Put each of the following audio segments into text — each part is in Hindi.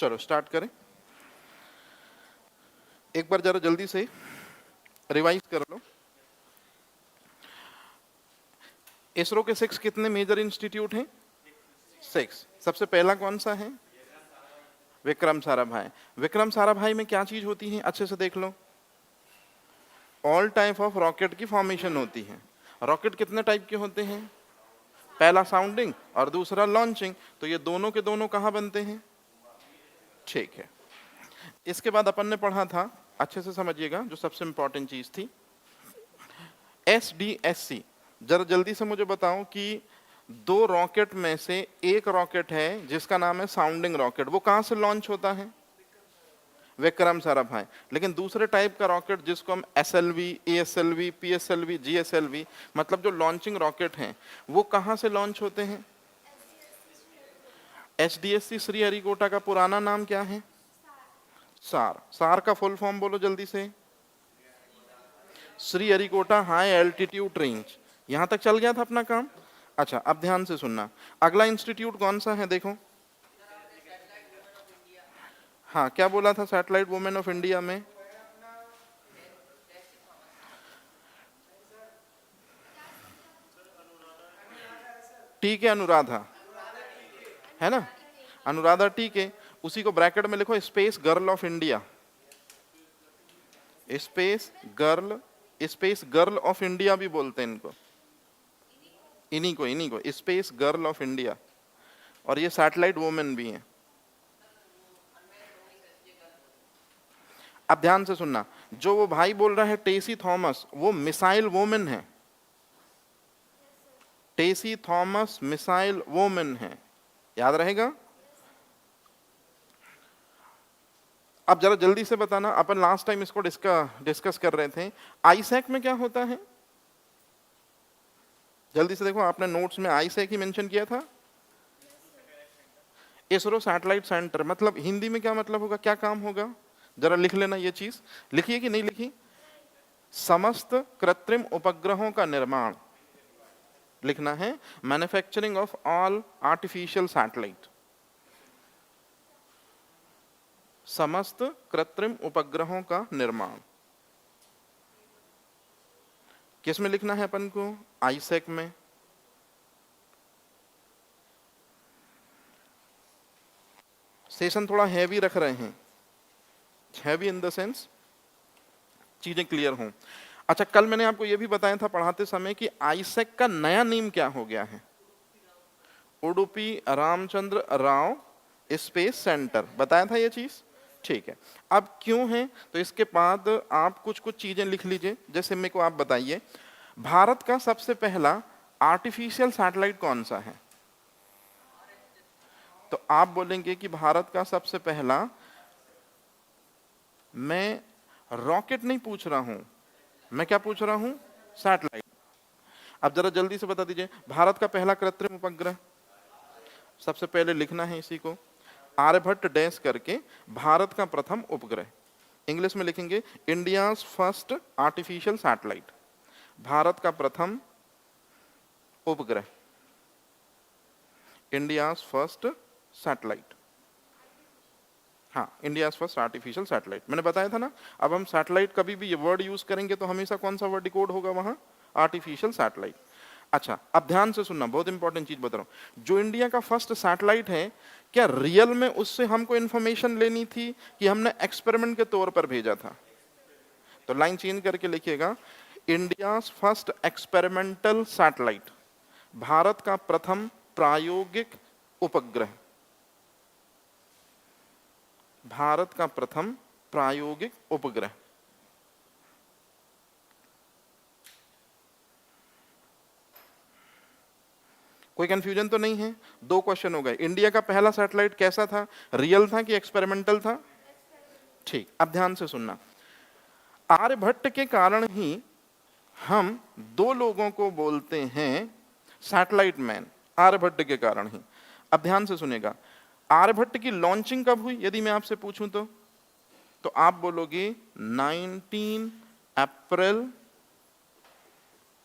चलो स्टार्ट करें। एक बार जरा जल्दी से रिवाइज कर लो। इसरो के 6 कितने मेजर इंस्टीट्यूट हैं? 6। सबसे पहला कौन सा है? विक्रम साराभाई। विक्रम साराभाई में क्या चीज होती है? अच्छे से देख लो। ऑल टाइप ऑफ रॉकेट की फॉर्मेशन होती है। रॉकेट कितने टाइप के होते हैं? पहला साउंडिंग और दूसरा लॉन्चिंग। तो ये दोनों के दोनों कहाँ बनते हैं? ठीक है। इसके बाद अपन ने पढ़ा था, अच्छे से समझिएगा, जो सबसे इंपॉर्टेंट चीज थी, SDSC। जरा जल्दी से मुझे बताओ कि 2 रॉकेट में से एक रॉकेट है जिसका नाम है साउंडिंग रॉकेट, वो कहां से लॉन्च होता है? विक्रम साराभाई। लेकिन दूसरे टाइप का रॉकेट जिसको हम SLV, ASLV, PSLV, GSLV, मतलब जो लॉन्चिंग रॉकेट हैं, वो कहां से लॉन्च होते हैं? SDSC श्रीहरिकोटा का पुराना नाम क्या है? सार। सार का फुल फॉर्म बोलो जल्दी से। Sriharikota high altitude range. यहां तक चल गया था अपना काम। अच्छा, अब ध्यान से सुनना। अगला इंस्टीट्यूट कौन सा है? देखो। हाँ, क्या बोला था सैटेलाइट वुमेन ऑफ इंडिया में? ठीक है, अनुराधा है ना, अनुराधा। ठीक है, उसी को ब्रैकेट में लिखो space girl of India. Space girl of India भी बोलते हैं इनको, इन्हीं को स्पेस गर्ल ऑफ इंडिया। और ये सैटेलाइट वुमेन भी है। अब ध्यान से सुनना, जो वो भाई बोल रहा है टेसी थॉमस, वो मिसाइल वुमेन है। टेसी थॉमस मिसाइल वुमेन है, याद रहेगा। अब जरा जल्दी से बताना, अपन लास्ट टाइम इसको डिस्कस कर रहे थे, आईसैक में क्या होता है? जल्दी से देखो, आपने नोट्स में आईसैक ही मेंशन किया था। इसरो सैटेलाइट सेंटर, मतलब हिंदी में क्या मतलब होगा, क्या काम होगा? जरा लिख लेना ये चीज। लिखिए कि नहीं लिखी? समस्त कृत्रिम उपग्रहों का निर्माण लिखना है। Manufacturing of all artificial satellite. समस्त कृत्रिम उपग्रहों का निर्माण किस में लिखना है अपन को? आईसैक में। सेशन थोड़ा हैवी रख रहे हैं, हैवी इन द सेंस चीजें क्लियर हों। अच्छा, कल मैंने आपको यह भी बताया था पढ़ाते समय कि आईसैक का नया नेम क्या हो गया है? उडुपी रामचंद्र राव स्पेस सेंटर, बताया था ये चीज। ठीक है, अब क्यों है तो इसके बाद आप कुछ चीजें लिख लीजिए। जैसे मेरे को आप बताइए, भारत का सबसे पहला आर्टिफिशियल सैटेलाइट कौन सा है? तो आप बोलेंगे कि भारत का सबसे पहला, मैं रॉकेट नहीं पूछ रहा हूं, मैं क्या पूछ रहा हूं? सैटेलाइट। अब जरा जल्दी से बता दीजिए, भारत का पहला कृत्रिम उपग्रह, सबसे पहले लिखना है इसी को, आर्यभट्ट डैश करके, भारत का प्रथम उपग्रह। इंग्लिश में लिखेंगे India's first artificial satellite, Bharat का प्रथम उपग्रह, इंडियाज फर्स्ट सैटेलाइट। हाँ, इंडियाज फर्स्ट आर्टिफिशियल सैटेलाइट, मैंने बताया था ना। अब हम सैटेलाइट कभी भी ये वर्ड यूज करेंगे तो हमेशा कौन सा वर्ड डिकोड होगा वहां? Artificial satellite. अच्छा, अब ध्यान से सुनना, बहुत इंपॉर्टेंट चीज बता रहा हूं। जो इंडिया का फर्स्ट सैटेलाइट है, क्या रियल में उससे हमको इंफॉर्मेशन लेनी थी कि हमने एक्सपेरिमेंट के तौर पर भेजा था? तो लाइन चेंज करके लिखिएगा, India's first experimental satellite, Bharat का प्रथम प्रायोगिक उपग्रह, भारत का प्रथम प्रायोगिक उपग्रह। कोई कंफ्यूजन तो नहीं है? 2 क्वेश्चन हो गए। इंडिया का पहला सैटेलाइट कैसा था, रियल था कि एक्सपेरिमेंटल था? ठीक, अब ध्यान से सुनना, आर्यभट्ट के कारण ही हम 2 लोगों को बोलते हैं सैटेलाइट मैन, आर्यभट्ट के कारण ही। अब ध्यान से सुनेगा, आर्यभट्ट की लॉन्चिंग कब हुई यदि मैं आपसे पूछूं तो आप बोलोगे 19 अप्रैल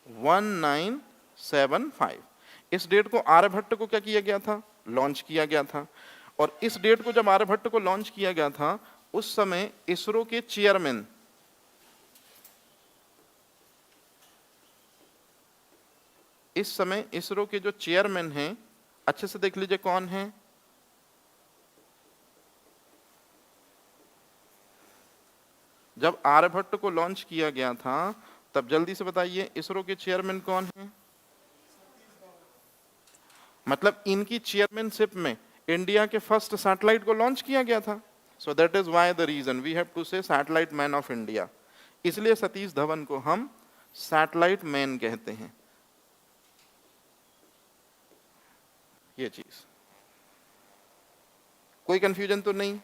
1975। इस डेट को आर्यभट्ट को क्या किया गया था? लॉन्च किया गया था। और इस डेट को जब आर्यभट्ट को लॉन्च किया गया था, उस समय इसरो के चेयरमैन इस समय इसरो के जो चेयरमैन हैं, अच्छे से देख लीजिए कौन है। जब आर्यभट्ट को लॉन्च किया गया था तब जल्दी से बताइए इसरो के चेयरमैन कौन हैं? मतलब इनकी चेयरमैनशिप में इंडिया के फर्स्ट सैटेलाइट को लॉन्च किया गया था। So that is why the reason we have to say satellite man of India. इसलिए सतीश धवन को हम सैटेलाइट मैन कहते हैं। ये चीज कोई कंफ्यूजन तो नहीं?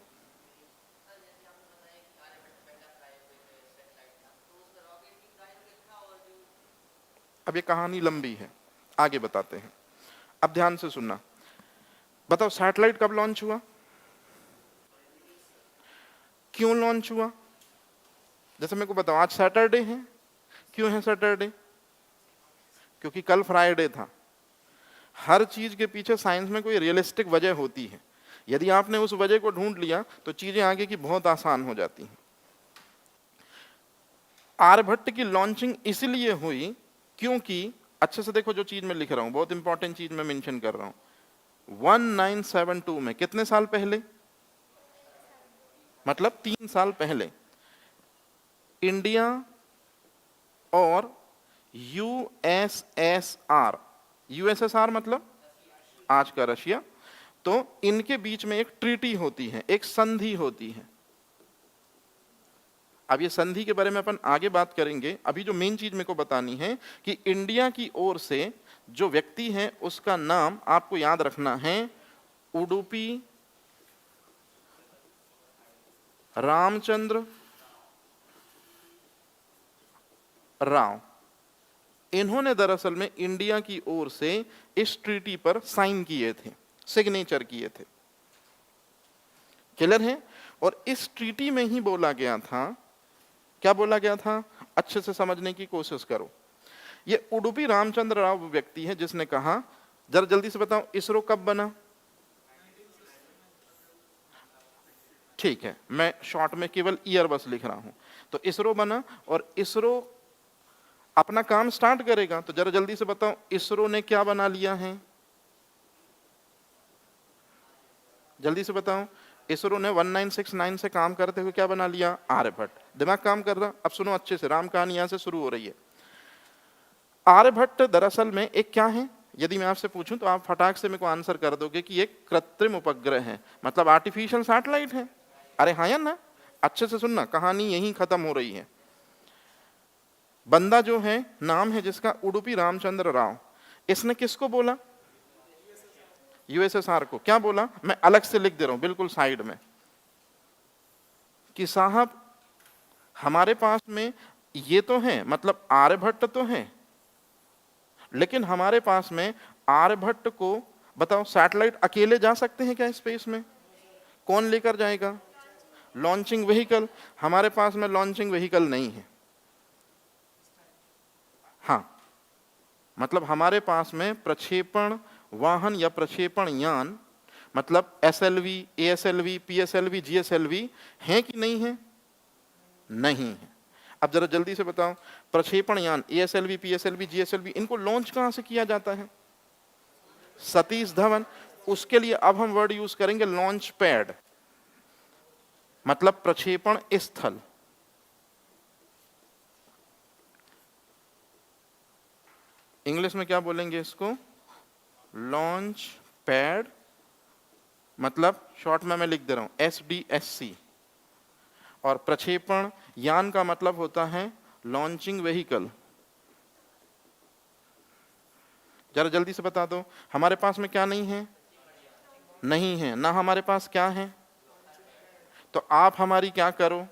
अब ये कहानी लंबी है, आगे बताते हैं। अब ध्यान से सुनना। बताओ सैटेलाइट कब लॉन्च हुआ? क्यों लॉन्च हुआ? जैसे मेरे को बताओ, आज सैटरडे है। क्यों है सैटरडे? क्योंकि कल फ्राइडे था। हर चीज के पीछे साइंस में कोई रियलिस्टिक वजह होती है। यदि आपने उस वजह को ढूंढ लिया तो चीजें आगे की बहुत आसान हो जाती हैं। आर्यभट्ट की लॉन्चिंग इसलिए हुई क्योंकि, अच्छे से देखो जो चीज मैं लिख रहा हूं, बहुत इंपॉर्टेंट चीज मैं मेंशन कर रहा हूं। 1972 में, कितने साल पहले? मतलब 3 साल पहले, इंडिया और यूएसएसआर, यूएसएसआर मतलब आज का रशिया, तो इनके बीच में एक ट्रीटी होती है, एक संधि होती है। अब ये संधि के बारे में अपन आगे बात करेंगे। अभी जो मेन चीज मेरे को बतानी है कि इंडिया की ओर से जो व्यक्ति है उसका नाम आपको याद रखना है, उडुपी रामचंद्र राव। इन्होंने दरअसल में इंडिया की ओर से इस ट्रीटी पर साइन किए थे, सिग्नेचर किए थे। क्लियर है? और इस ट्रीटी में ही बोला गया था, क्या बोला गया था, अच्छे से समझने की कोशिश करो। ये उडुपी रामचंद्र राव व्यक्ति है जिसने कहा, जरा जल्दी से बताओ इसरो कब बना? ठीक है, मैं शॉर्ट में केवल ईयर बस लिख रहा हूं। तो इसरो बना और इसरो अपना काम स्टार्ट करेगा। तो जरा जल्दी से बताओ इसरो ने क्या बना लिया है? जल्दी से बताओ, इसरो ने 1969 से काम करते हुए क्या बना लिया? आर्यभट्ट। दिमाग काम कर रहा? अब सुनो अच्छे से, राम कहानी यहां से शुरू हो रही है। आर्यभट्ट दरअसल में एक क्या है? यदि मैं आपसे पूछूं तो आप फटाक से मेरे को आंसर कर दोगे कि एक कृत्रिम उपग्रह है, मतलब आर्टिफिशियल सैटेलाइट है। अरे हाँ या ना? अच्छे से सुनना, कहानी यहीं खत्म हो रही है। बंदा जो है, नाम है जिसका उडुपी रामचंद्र राव, इसने किसको बोला? यूएसएसआर को। क्या बोला? मैं अलग से लिख दे रहा हूं बिल्कुल साइड में, कि साहब हमारे पास में ये तो है, मतलब आर्यभट्ट तो है, लेकिन हमारे पास में आर्यभट्ट को, बताओ सैटेलाइट अकेले जा सकते हैं क्या स्पेस में? कौन लेकर जाएगा? Launching vehicle. हमारे पास में लॉन्चिंग व्हीकल नहीं है। हाँ, मतलब हमारे पास में प्रक्षेपण वाहन या प्रक्षेपण यान, मतलब एसएलवी, एएसएलवी, पीएसएलवी, जीएसएलवी हैं कि नहीं है? नहीं है। अब जरा जल्दी से बताओ, प्रक्षेपण यान एएसएलवी, पीएसएलवी, जीएसएलवी, इनको लॉन्च कहां से किया जाता है? सतीश धवन। उसके लिए अब हम वर्ड यूज करेंगे लॉन्च पैड, मतलब प्रक्षेपण स्थल। इंग्लिश में क्या बोलेंगे इसको? लॉन्च पैड, मतलब शॉर्ट में मैं लिख दे रहा हूं SDSC। और प्रक्षेपण यान का मतलब होता है लॉन्चिंग व्हीकल। जरा जल्दी से बता दो, हमारे पास में क्या नहीं है? नहीं है ना, हमारे पास क्या है? तो आप हमारी क्या करो,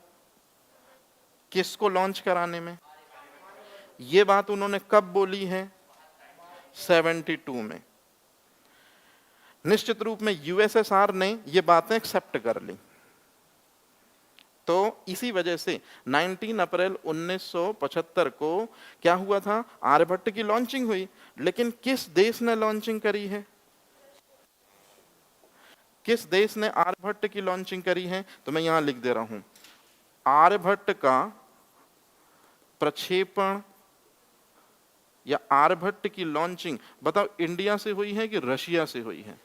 किसको लॉन्च कराने में? ये बात उन्होंने कब बोली है? 72 में। निश्चित रूप में यूएसएसआर ने ये बातें एक्सेप्ट कर ली। तो इसी वजह से 19 अप्रैल 1975 को क्या हुआ था? आर्यभट्ट की लॉन्चिंग हुई। लेकिन किस देश ने लॉन्चिंग करी है? किस देश ने आर्यभट्ट की लॉन्चिंग करी है? तो मैं यहां लिख दे रहा हूं, आर्यभट्ट का प्रक्षेपण या आर्यभट्ट की लॉन्चिंग बताओ इंडिया से हुई है कि रशिया से हुई है?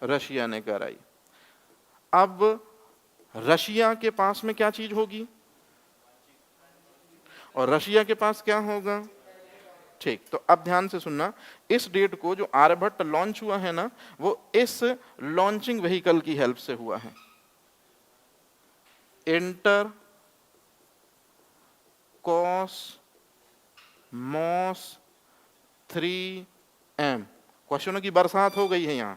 रशिया ने कराई। अब रशिया के पास में क्या चीज होगी और रशिया के पास क्या होगा? ठीक, तो अब ध्यान से सुनना, इस डेट को जो आर्यभट्ट लॉन्च हुआ है ना, वो इस लॉन्चिंग व्हीकल की हेल्प से हुआ है, इंटर कॉसमॉस 3M। क्वेश्चनों की बरसात हो गई है यहां,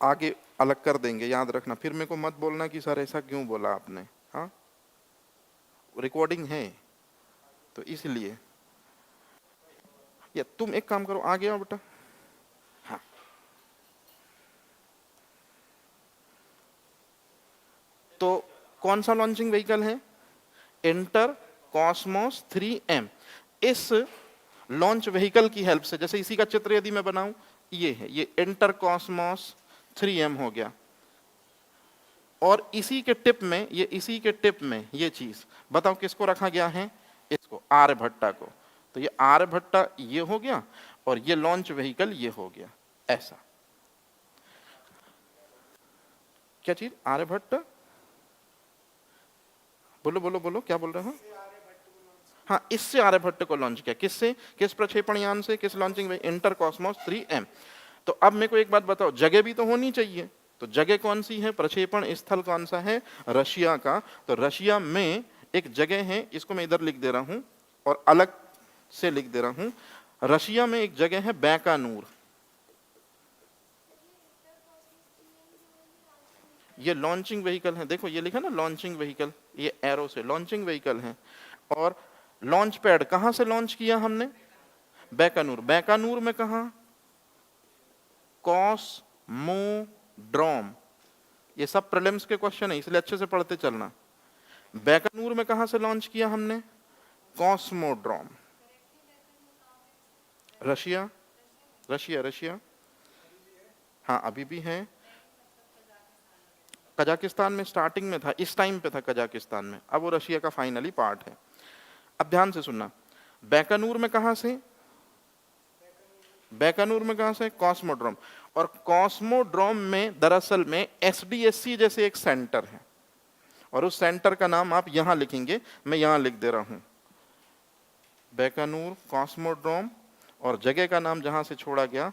आगे अलग कर देंगे, याद रखना। फिर मेरे को मत बोलना कि सर ऐसा क्यों बोला आपने, हाँ रिकॉर्डिंग है तो इसलिए। या तुम एक काम करो, आ गया बेटा, हाँ तो कौन सा लॉन्चिंग व्हीकल है? Inter cosmos 3M। इस लॉन्च व्हीकल की हेल्प से, जैसे इसी का चित्र यदि मैं बनाऊं, ये है, ये इंटर कॉसमॉस 3M हो गया, और इसी के टिप में, ये इसी के टिप में ये चीज बताओ किसको रखा गया है? इसको, आर्यभट्टा को। तो ये आर्यभट्टा ये हो गया और ये लॉन्च व्हीकल ये हो गया, ऐसा। क्या चीज? आर्यभट्ट, बोलो बोलो बोलो, क्या बोल रहे हो? हाँ, इससे आर्यभट्ट को लॉन्च किया। किससे? किस प्रक्षेपण यान से? किस लॉन्चिंग? Inter cosmos 3M। तो अब मेरे को एक बात बताओ, जगह भी तो होनी चाहिए, तो जगह कौन सी है? प्रक्षेपण स्थल कौन सा है? रशिया का। तो रशिया में एक जगह है, इसको मैं इधर लिख दे रहा हूं और अलग से लिख दे रहा हूं, रशिया में एक जगह है बैकानूर। ये लॉन्चिंग व्हीकल है, देखो ये लिखा ना लॉन्चिंग व्हीकल, ये एरो से लॉन्चिंग व्हीकल है। और लॉन्च पैड कहां से लॉन्च किया हमने? बैकानूर। बैकानूर में कहा? कॉसमोड्रोम। ये सब प्रीलिम्स के क्वेश्चन है, इसलिए अच्छे से पढ़ते चलना। बैकानूर में कहां से लॉन्च किया हमने? कॉसमोड्रोम। रशिया, रशिया, रशिया, हाँ अभी भी है। कजाकिस्तान में स्टार्टिंग में था, इस टाइम पे था कजाकिस्तान में, अब वो रशिया का फाइनली पार्ट है। अब ध्यान से सुनना, बैकानूर में कहां से? बैकानूर में कहां से? कॉस्मोड्रोम। और कॉस्मोड्रोम में दरअसल में एसडीएससी जैसे एक सेंटर है, और उस सेंटर का नाम आप यहां लिखेंगे, मैं यहां लिख दे रहा हूं, बैकानूर कॉस्मोड्रोम, और जगह का नाम जहां से छोड़ा गया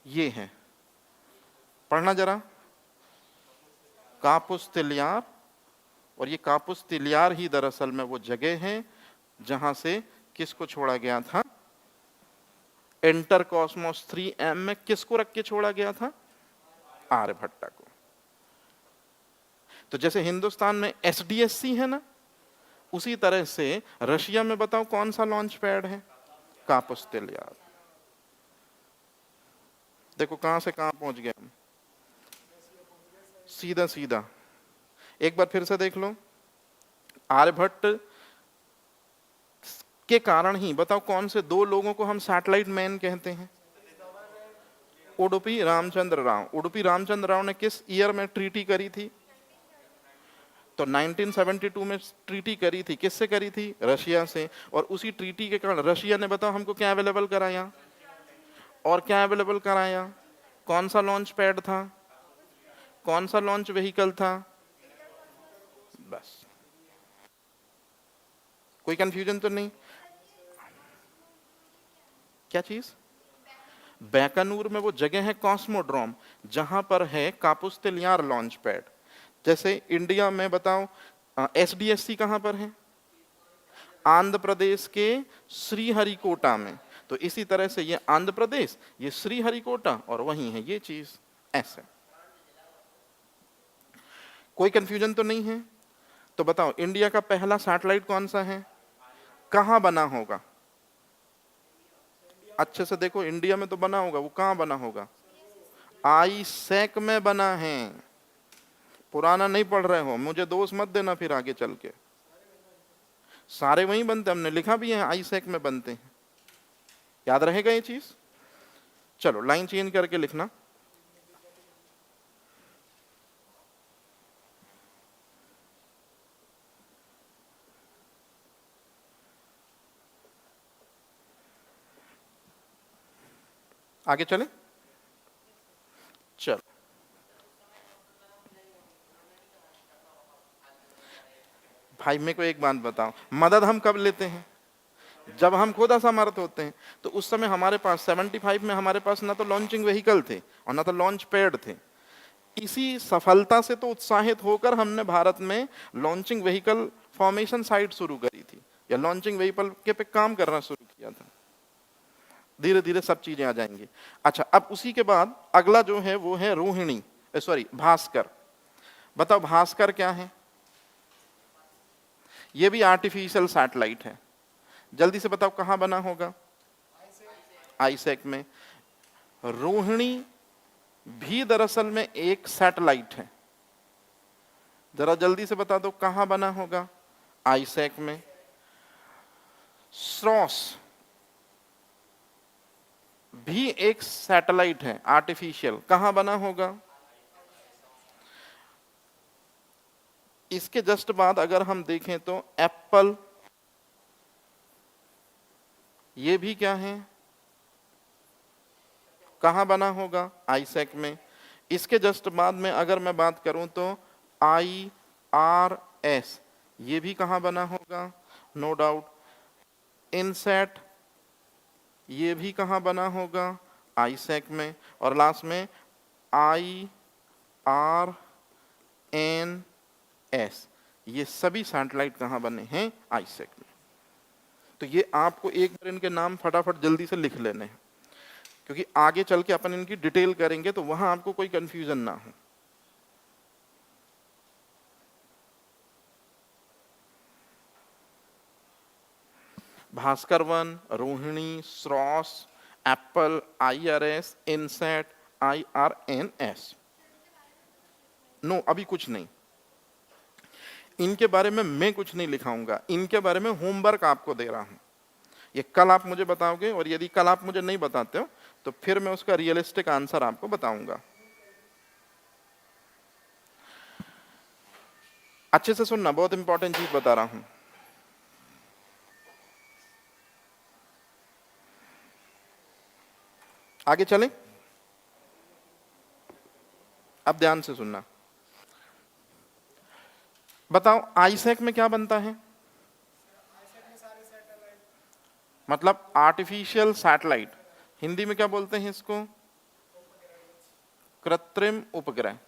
ये है, पढ़ना जरा, कापुस्तिलियार। और ये कापुस्तिलियार ही दरअसल में वो जगह है जहां से किसको छोड़ा गया था? इंटर कॉसमॉस 3M में किसको रख के छोड़ा गया था? आर्यभट्टा को। तो जैसे हिंदुस्तान में एसडीएससी है ना, उसी तरह से रशिया में बताओ कौन सा लॉन्च पैड है? कापुस्तिलियार। देखो कहां से कहां पहुंच गए हम, सीधा सीधा। एक बार फिर से देख लो, आर्यभट्ट के कारण ही बताओ कौन से दो लोगों को हम सैटेलाइट मैन कहते हैं? उडुपी रामचंद्र राव। उडुपी रामचंद्र राव ने किस ईयर में ट्रीटी करी थी? तो 1972 में ट्रीटी करी थी। किससे करी थी? रशिया से। और उसी ट्रीटी के कारण रशिया ने बताओ हमको क्या अवेलेबल कराया? और क्या अवेलेबल कराया? कौन सा लॉन्च पैड था? कौन सा लॉन्च व्हीकल था? बस, कोई कंफ्यूजन तो नहीं? क्या चीज? बैकानूर में वो जगह है कॉस्मोड्रोम, जहां पर है कापुस्तिलियार लॉन्च पैड। जैसे इंडिया में बताओ एसडीएससी कहां पर है? आंध्र प्रदेश के श्रीहरिकोटा में। तो इसी तरह से ये आंध्र प्रदेश, ये श्रीहरिकोटा, और वहीं है ये चीज, ऐसे। कोई कंफ्यूजन तो नहीं है? तो बताओ इंडिया का पहला सैटेलाइट कौन सा है? कहां बना होगा? अच्छे से देखो, इंडिया में तो बना होगा, वो कहां बना होगा? आईसैक में बना है। पुराना नहीं पढ़ रहे हो, मुझे दोष मत देना फिर आगे चल के। सारे वहीं बनते, हमने लिखा भी है आईसैक में बनते हैं। याद रहेगा ये चीज? चलो लाइन चेंज करके लिखना। आगे चले, चलो भाई मेरे को एक बात बताओ, मदद हम कब लेते हैं? जब हम खुद असमर्थ होते हैं। तो उस समय हमारे पास 75 में हमारे पास ना तो लॉन्चिंग व्हीकल थे और ना तो लॉन्च पैड थे। इसी सफलता से तो उत्साहित होकर हमने भारत में लॉन्चिंग व्हीकल फॉर्मेशन साइट शुरू करी थी, या लॉन्चिंग व्हीकल के पे काम करना शुरू किया था। धीरे धीरे सब चीजें आ जाएंगी। अच्छा, अब उसी के बाद अगला जो है वो है रोहिणी, सॉरी भास्कर। बताओ भास्कर क्या है? ये भी आर्टिफिशियल सैटेलाइट है। जल्दी से बताओ कहां बना होगा? आईसैक में। रोहिणी भी दरअसल में एक सैटेलाइट है। जरा जल्दी से बता दो कहां बना होगा? आईसैक में। स्रोस भी एक सैटेलाइट है आर्टिफिशियल, कहां बना होगा? इसके जस्ट बाद अगर हम देखें तो एप्पल, ये भी क्या है, कहां बना होगा? आईसैक में। इसके जस्ट बाद में अगर मैं बात करूं तो IRS, ये भी कहां बना होगा? No doubt. इनसेट, ये भी कहां बना होगा? आईसैक में। और लास्ट में IRNS, ये सभी सैटेलाइट कहां बने हैं? आईसैक में। तो ये आपको एक बार इनके नाम फटाफट जल्दी से लिख लेने हैं, क्योंकि आगे चल के अपन इनकी डिटेल करेंगे तो वहां आपको कोई कंफ्यूजन ना हो। Bhaskar 1, Rohini, SROSS, Apple, IRS, INSAT, IRNS। No, अभी कुछ नहीं, इनके बारे में मैं कुछ नहीं लिखाऊंगा, इनके बारे में होमवर्क आपको दे रहा हूं। ये कल आप मुझे बताओगे, और यदि कल आप मुझे नहीं बताते हो तो फिर मैं उसका रियलिस्टिक आंसर आपको बताऊंगा। अच्छे से सुनना, बहुत इंपॉर्टेंट चीज बता रहा हूं। आगे चलें, अब ध्यान से सुनना। बताओ आईसैक में क्या बनता है? मतलब आर्टिफिशियल सैटेलाइट, हिंदी में क्या बोलते हैं इसको? कृत्रिम उपग्रह।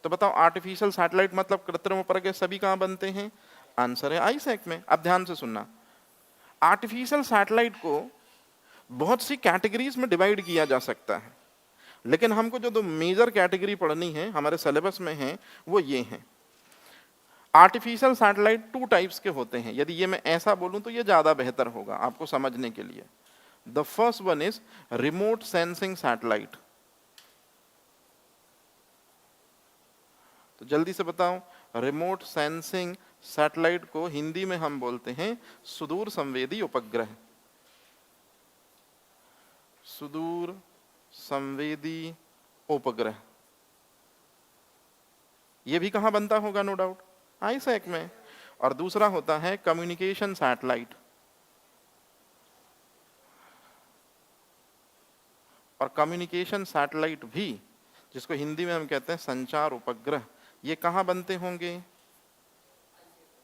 तो बताओ आर्टिफिशियल सैटेलाइट मतलब कृत्रिम उपग्रह सभी कहां बनते हैं? आंसर है आईसैक में। अब ध्यान से सुनना, आर्टिफिशियल सैटेलाइट को बहुत सी कैटेगरीज में डिवाइड किया जा सकता है, लेकिन हमको जो दो मेजर कैटेगरी पढ़नी है हमारे सिलेबस में है वो ये हैं। आर्टिफिशियल सैटेलाइट 2 टाइप्स के होते हैं। यदि ये मैं ऐसा बोलूं तो ये ज्यादा बेहतर होगा आपको समझने के लिए। The first one is remote sensing satellite. तो जल्दी से बताओ, रिमोट सेंसिंग सैटेलाइट को हिंदी में हम बोलते हैं सुदूर संवेदी उपग्रह। सुदूर संवेदी उपग्रह, ये भी कहां बनता होगा? नो डाउट आईसैक में। और दूसरा होता है कम्युनिकेशन सैटेलाइट, और कम्युनिकेशन सैटेलाइट भी, जिसको हिंदी में हम कहते हैं संचार उपग्रह, ये कहां बनते होंगे?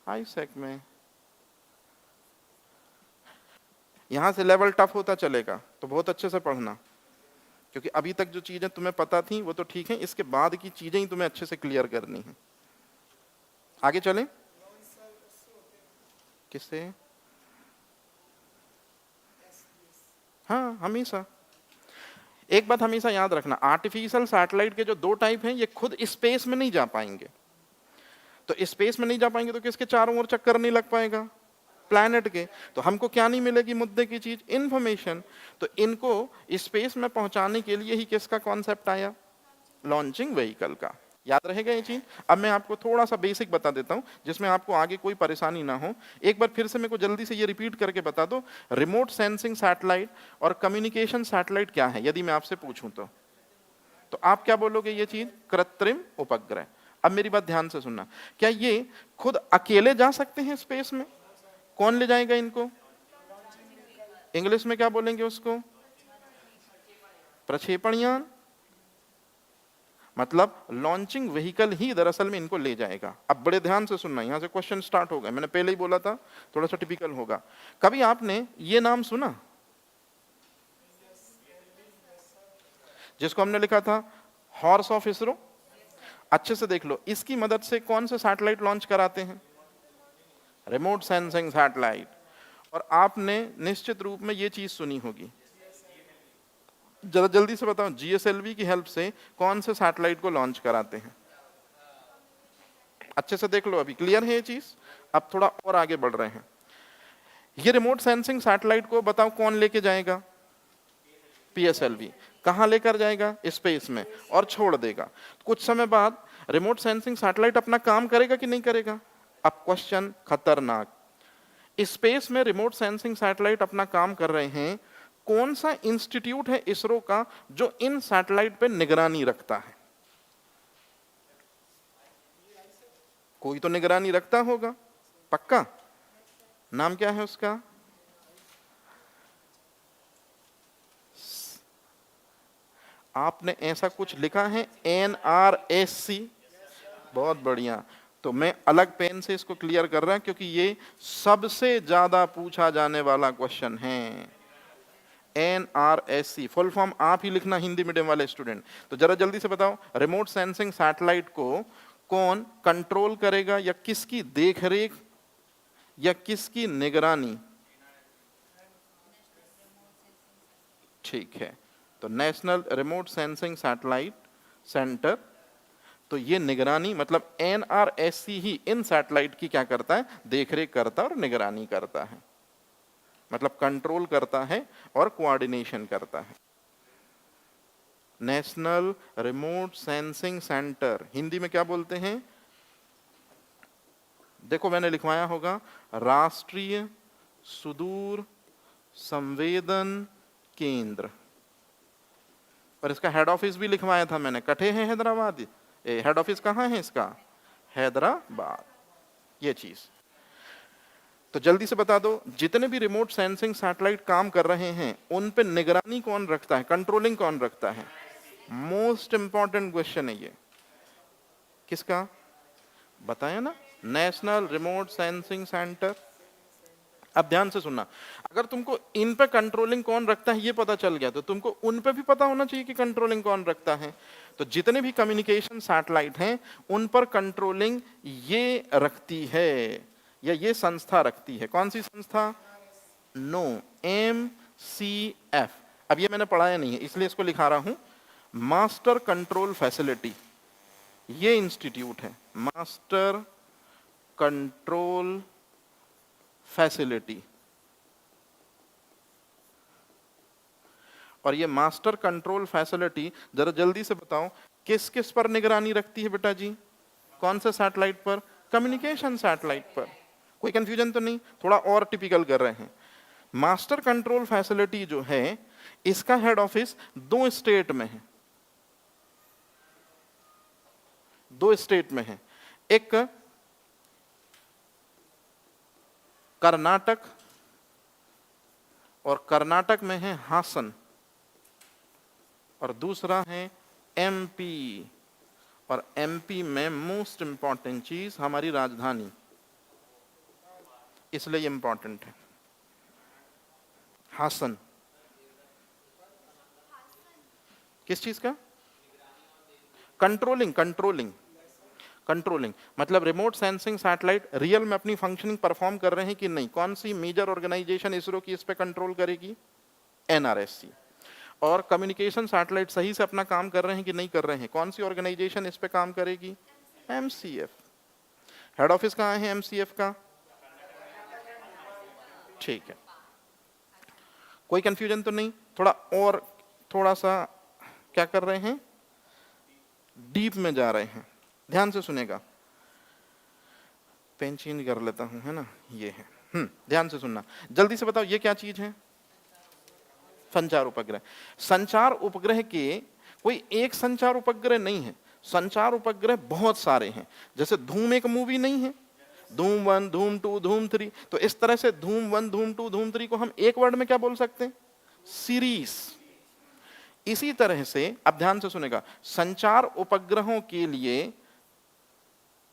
आईसैक में। यहां से लेवल टफ होता चलेगा, तो बहुत अच्छे से पढ़ना, क्योंकि अभी तक जो चीजें तुम्हें पता थी वो तो ठीक है, इसके बाद की चीजें ही तुम्हें अच्छे से क्लियर करनी है। आगे चलें, किससे? हाँ, हमेशा एक बात हमेशा याद रखना, आर्टिफिशियल सैटेलाइट के जो 2 टाइप हैं ये खुद स्पेस में नहीं जा पाएंगे। तो स्पेस में नहीं जा पाएंगे तो किसके चारों ओर चक्कर नहीं लग पाएगा? प्लैनेट के। तो हमको क्या नहीं मिलेगी मुद्दे की चीज? इंफॉर्मेशन। तो इनको स्पेस में पहुंचाने के लिए ही किसका कॉन्सेप्ट आया? लॉन्चिंग व्हीकल का। याद रहेगा ये चीज? अब मैं आपको थोड़ा सा बेसिक बता देता हूं जिसमें आपको आगे कोई परेशानी ना हो। एक बार फिर से मेरे को जल्दी से ये रिपीट करके बता दो, रिमोट सेंसिंग सैटेलाइट और कम्युनिकेशन सैटेलाइट क्या है यदि मैं आपसे पूछूं तो आप क्या बोलोगे? ये चीज कृत्रिम उपग्रह। अब मेरी बात ध्यान से सुनना, क्या ये खुद अकेले जा सकते हैं स्पेस में? कौन ले जाएगा इनको? इंग्लिश में क्या बोलेंगे उसको? प्रक्षेपण यान, मतलब लॉन्चिंग व्हीकल ही दरअसल में इनको ले जाएगा। अब बड़े ध्यान से सुनना, यहां से क्वेश्चन स्टार्ट हो गए। मैंने पहले ही बोला था थोड़ा सा टिपिकल होगा। कभी आपने ये नाम सुना जिसको हमने लिखा था हॉर्स ऑफ इसरो? अच्छे से देख लो, इसकी मदद से कौन से सैटेलाइट लॉन्च कराते हैं? Remote sensing satellite. और आपने निश्चित रूप में ये चीज सुनी होगी, जरा जल्दी से बताओ, जीएसएलवी की हेल्प से कौन से सैटेलाइट को लॉन्च कराते हैं? अच्छे से देख लो, अभी क्लियर है ये चीज? अब थोड़ा और आगे बढ़ रहे हैं। ये रिमोट सेंसिंग सैटेलाइट को बताओ कौन लेके जाएगा? पीएसएलवी। कहां लेकर जाएगा? स्पेस में, और छोड़ देगा। कुछ समय बाद रिमोट सेंसिंग सैटेलाइट अपना काम करेगा कि नहीं करेगा? अब क्वेश्चन खतरनाक, स्पेस में रिमोट सेंसिंग सैटेलाइट अपना काम कर रहे हैं, कौन सा इंस्टीट्यूट है इसरो का जो इन सैटेलाइट पे निगरानी रखता है? कोई तो निगरानी रखता होगा पक्का। नाम क्या है उसका? आपने ऐसा कुछ लिखा है, NRSC। बहुत बढ़िया। तो मैं अलग पेन से इसको क्लियर कर रहा हूं क्योंकि ये सबसे ज्यादा पूछा जाने वाला क्वेश्चन है। NRSC फुल फॉर्म आप ही लिखना, हिंदी मीडियम वाले स्टूडेंट। तो जरा जल्दी से बताओ, रिमोट सेंसिंग सैटेलाइट को कौन कंट्रोल करेगा, या किसकी देखरेख या किसकी निगरानी? ठीक है, तो national remote sensing satellite centre. तो ये निगरानी, मतलब NRSC ही इन सैटेलाइट की क्या करता है? देखरेख करता है और निगरानी करता है, मतलब कंट्रोल करता है और कोऑर्डिनेशन करता है। National remote sensing centre Hindi में क्या बोलते हैं? देखो मैंने लिखवाया होगा, राष्ट्रीय सुदूर संवेदन केंद्र। और इसका हेड ऑफिस भी लिखवाया था मैंने, कठे है हैदराबाद। हेड ऑफिस कहाँ है इसका? हैदराबाद। ये चीज तो जल्दी से बता दो, जितने भी रिमोट सेंसिंग सैटेलाइट काम कर रहे हैं उन पे निगरानी कौन रखता है, कंट्रोलिंग कौन रखता है? मोस्ट इंपॉर्टेंट क्वेश्चन है ये। किसका? बताया ना, नेशनल रिमोट सेंसिंग सेंटर। अब ध्यान से सुनना, अगर तुमको इन पे कंट्रोलिंग कौन रखता है ये पता चल गया, तो तुमको उन पे भी पता होना चाहिए कि कंट्रोलिंग कौन रखता है। तो जितने भी कम्युनिकेशन सैटेलाइट हैं उन पर कंट्रोलिंग ये रखती है, या ये संस्था रखती है। कौन सी संस्था? No, MCF। अब ये मैंने पढ़ाया नहीं है इसलिए इसको लिखा रहा हूं, मास्टर कंट्रोल फैसिलिटी। ये इंस्टीट्यूट है मास्टर कंट्रोल फैसिलिटी। और ये मास्टर कंट्रोल फैसिलिटी, जरा जल्दी से बताओ, किस किस पर निगरानी रखती है बेटा जी? कौन से सैटेलाइट पर? कम्युनिकेशन सैटेलाइट पर। कोई कंफ्यूजन तो नहीं? थोड़ा और टिपिकल कर रहे हैं। मास्टर कंट्रोल फैसिलिटी जो है, इसका हेड ऑफिस 2 स्टेट में है। 2 स्टेट में है, एक कर्नाटक, और कर्नाटक में है हासन, और दूसरा है MP। और MP में मोस्ट इंपॉर्टेंट चीज हमारी राजधानी, इसलिए इंपॉर्टेंट है हासन। किस चीज का? कंट्रोलिंग। कंट्रोलिंग कंट्रोलिंग मतलब रिमोट सेंसिंग सैटेलाइट रियल में अपनी फंक्शनिंग परफॉर्म कर रहे हैं कि नहीं। कौन सी मेजर ऑर्गेनाइजेशन इसरो की इस पे कंट्रोल करेगी? NRSC। और कम्युनिकेशन सैटेलाइट सही से अपना काम कर रहे हैं कि नहीं कर रहे हैं, कौन सी ऑर्गेनाइजेशन इस पे काम करेगी? MCF। हेड ऑफिस कहाँ है MCF का? ठीक है, कोई कंफ्यूजन तो नहीं? थोड़ा और, थोड़ा सा क्या कर रहे हैं, डीप में जा रहे हैं। ध्यान से सुनेगा, पेन चेंज कर लेता हूं, है ना, ये है। ध्यान से सुनना, जल्दी से बताओ ये क्या चीज है? संचार उपग्रह। संचार उपग्रह के कोई एक संचार उपग्रह नहीं है, संचार उपग्रह बहुत सारे हैं। जैसे धूम एक मूवी नहीं है, धूम 1, धूम 2, धूम 3, तो इस तरह से धूम 1, धूम 2, धूम 3 को हम एक वर्ड में क्या बोल सकते हैं? सीरीज। इसी तरह से अब ध्यान से सुनेगा, संचार उपग्रहों के लिए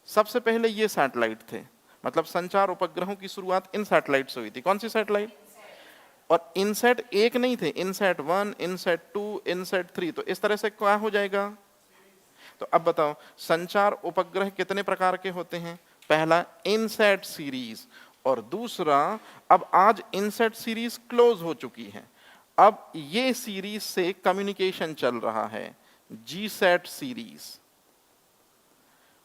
सबसे पहले ये सैटेलाइट थे, मतलब संचार उपग्रहों की शुरुआत इन सैटेलाइट से हुई थी। कौन सी सैटेलाइट? और इनसेट एक नहीं थे, इनसेट 1, इनसेट 2, इनसेट 3, तो इस तरह से क्या हो जाएगा? तो अब बताओ संचार उपग्रह कितने प्रकार के होते हैं? पहला इनसेट सीरीज, और दूसरा अब आज इनसेट सीरीज क्लोज हो चुकी है, अब ये सीरीज से कम्युनिकेशन चल रहा है, जीसैट सीरीज।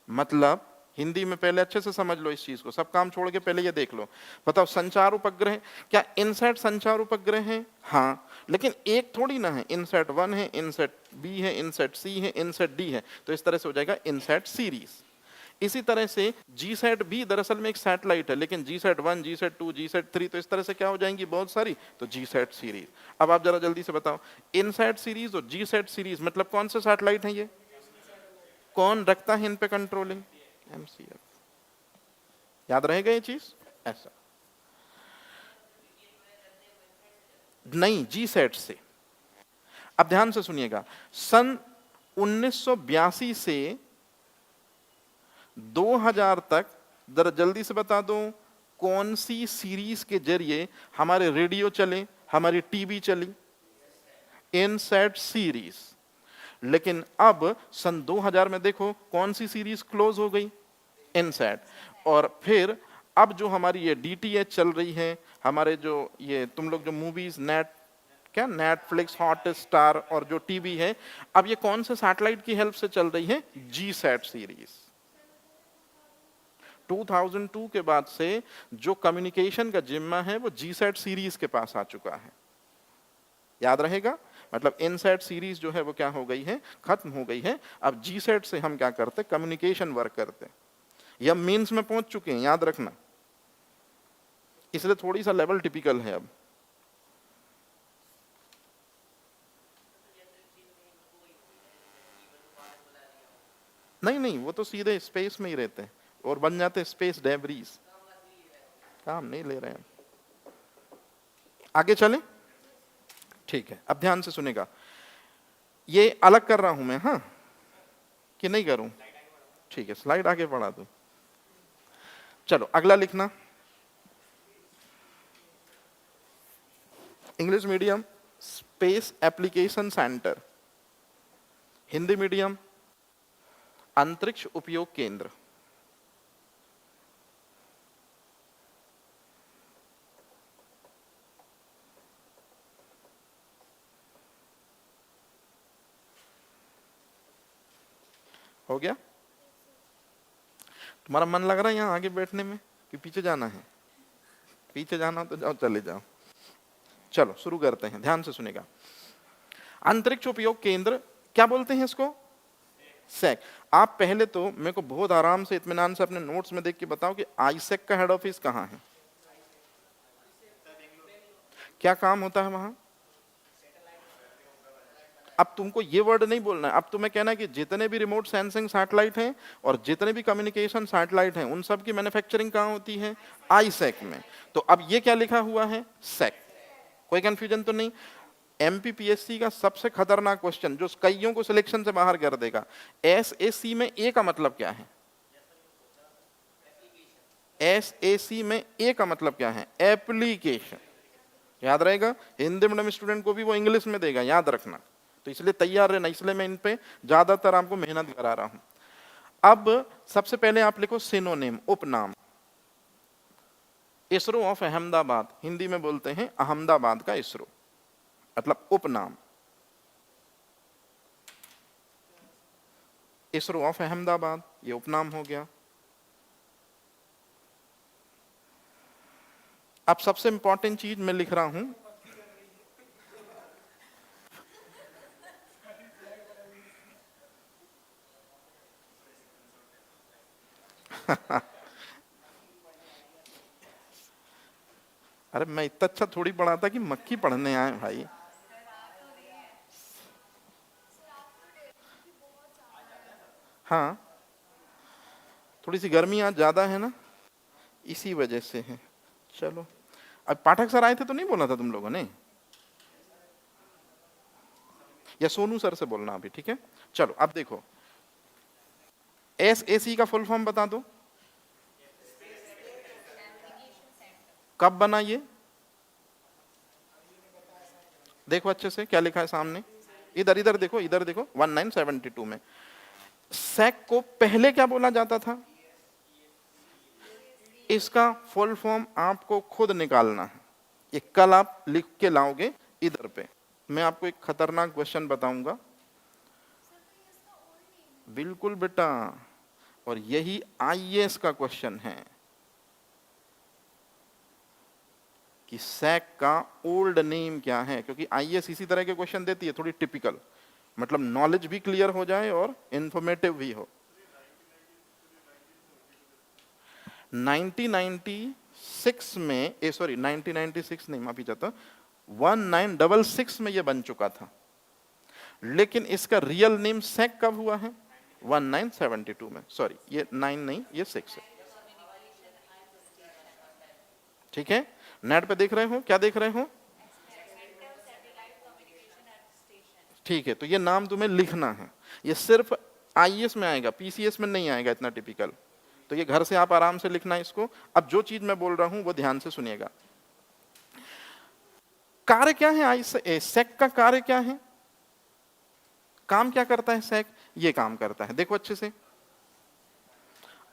मतलब हिंदी में पहले अच्छे से समझ लो इस चीज को, सब काम छोड़ के पहले ये देख लो। बताओ संचार उपग्रह, क्या इनसेट संचार उपग्रह है? हाँ, लेकिन एक थोड़ी ना है, इनसेट 1 है, इनसेट बी है, इनसेट सी है, इनसेट डी है, तो इस तरह से हो जाएगा इनसेट सीरीज। इसी तरह से जीसैट भी दरअसल में एक सैटेलाइट है, लेकिन जीसैट 1, जीसैट 2, जीसैट 3, तो इस तरह से क्या हो जाएंगी? बहुत सारी, तो जीसैट सीरीज। अब आप जरा जल्दी से बताओ, इनसैट सीरीज और जीसैट सीरीज मतलब कौन से सैटेलाइट हैं ये? कौन रखता है इन पे कंट्रोलिंग? MCF। याद रहेगा ये चीज? ऐसा नहीं, जीसैट से। अब ध्यान से सुनिएगा, सन 1982 से 2000 तक, जरा जल्दी से बता दो, कौन सी सीरीज के जरिए हमारे रेडियो चले, हमारी टीवी चली? INSAT series. लेकिन अब सन 2000 में देखो कौन सी सीरीज क्लोज हो गई? इनसैट। और फिर अब जो हमारी ये DTH चल रही है, हमारे जो ये तुम लोग जो मूवीज नेटफ्लिक्स, हॉटस्टार और जो टीवी है, अब ये कौन से सैटेलाइट की हेल्प से चल रही है? GSAT series. 2002 के बाद से जो कम्युनिकेशन का जिम्मा है वो जीसैट सीरीज के पास आ चुका है। याद रहेगा, मतलब इनसैट सीरीज जो है वो क्या हो गई है? खत्म हो गई है। अब जीसैट से हम क्या करते? कम्युनिकेशन वर्क करते। ये मीन्स में पहुंच चुके हैं, याद रखना, इसलिए थोड़ी सा लेवल टिपिकल है अब। नहीं नहीं, वो तो सीधे स्पेस में ही रहते हैं और बन जाते स्पेस डेब्रीज, काम नहीं ले रहे हैं। आगे चलें, ठीक है। अब ध्यान से सुनेगा, ये अलग कर रहा हूं मैं, हाँ कि नहीं करूं? ठीक है, स्लाइड आगे बढ़ा दूं। चलो अगला लिखना, English medium space application centre, Hindi medium अंतरिक्ष उपयोग केंद्र। हो गया? तुम्हारा मन लग रहा है यहाँ आगे बैठने में कि पीछे जाना है? पीछे जाना हो तो जाओ, चले जाओ। चलो शुरू करते हैं, ध्यान से सुनेगा। अंतरिक्ष उपयोग केंद्र क्या बोलते हैं इसको? सेक। आप पहले तो मेरे को बहुत आराम से इत्मीनान से अपने नोट्स में देख के बताओ कि आईसेक का हेड ऑफिस कहाँ है? क्या काम होता है वहां? अब तुमको ये वर्ड नहीं बोलना है, अब तुम्हें कहना है कि जितने भी रिमोट सेंसिंग सैटेलाइट हैं और जितने भी कम्युनिकेशन सैटेलाइट हैं, उन सब की मैन्युफैक्चरिंग कहाँ होती है? आईसेक में। तो अब ये क्या लिखा हुआ है? सेक। कोई कंफ्यूजन तो नहीं? MPPSC का सबसे खतरनाक क्वेश्चन जो कईयों को सिलेक्शन से बाहर कर देगा, SAC में ए का मतलब क्या है? SAC में ए का मतलब क्या है? एप्लीकेशन। याद रहेगा, हिंदी मीडियम स्टूडेंट को भी वो इंग्लिश में देगा, याद रखना, तो इसलिए तैयार रहना, इसलिए मैं इन पे ज्यादातर आपको मेहनत करा रहा हूं। अब सबसे पहले आप लिखो सिनोनिम, उपनाम। इसरो ऑफ अहमदाबाद, हिंदी में बोलते हैं अहमदाबाद का इसरो, मतलब उपनाम। इसरो ऑफ अहमदाबाद, ये उपनाम हो गया। अब सबसे इंपॉर्टेंट चीज मैं लिख रहा हूं, अरे मैं इतना अच्छा थोड़ी पढ़ा था कि मक्खी पढ़ने आए भाई। हाँ, थोड़ी सी गर्मी आज ज्यादा है ना, इसी वजह से है। चलो, अब पाठक सर आए थे तो नहीं बोला था तुम लोगों ने, या सोनू सर से बोलना अभी, ठीक है। चलो अब देखो, SAC का फुल फॉर्म बता दो, कब बना ये, देखो अच्छे से क्या लिखा है सामने, इधर इधर देखो, इधर देखो, 1972 में। सैक को पहले क्या बोला जाता था, इसका फुल फॉर्म आपको खुद निकालना है, ये कल आप लिख के लाओगे इधर पे। मैं आपको एक खतरनाक क्वेश्चन बताऊंगा, बिल्कुल बेटा, और यही IAS का क्वेश्चन है कि सैक का ओल्ड नेम क्या है, क्योंकि IAS इसी तरह के क्वेश्चन देती है, थोड़ी टिपिकल, मतलब नॉलेज भी क्लियर हो जाए और इंफॉर्मेटिव भी हो। 1996 में, 1996 नहीं, माफी चाहता, 1966 में ये बन चुका था, लेकिन इसका रियल नेम सैक कब हुआ है, 1972 में। सॉरी, ये 9 नहीं, ये 6 है, ठीक है। नेट पे देख रहे हो, क्या देख रहे हो, ठीक है। तो ये नाम तुम्हें लिखना है, ये सिर्फ IAS में आएगा, PCS में नहीं आएगा इतना टिपिकल, तो ये घर से आप आराम से लिखना इसको। अब जो चीज मैं बोल रहा हूं वो ध्यान से सुनिएगा। कार्य क्या है, सैक का कार्य क्या है, काम क्या करता है सैक, ये काम करता है, देखो अच्छे से,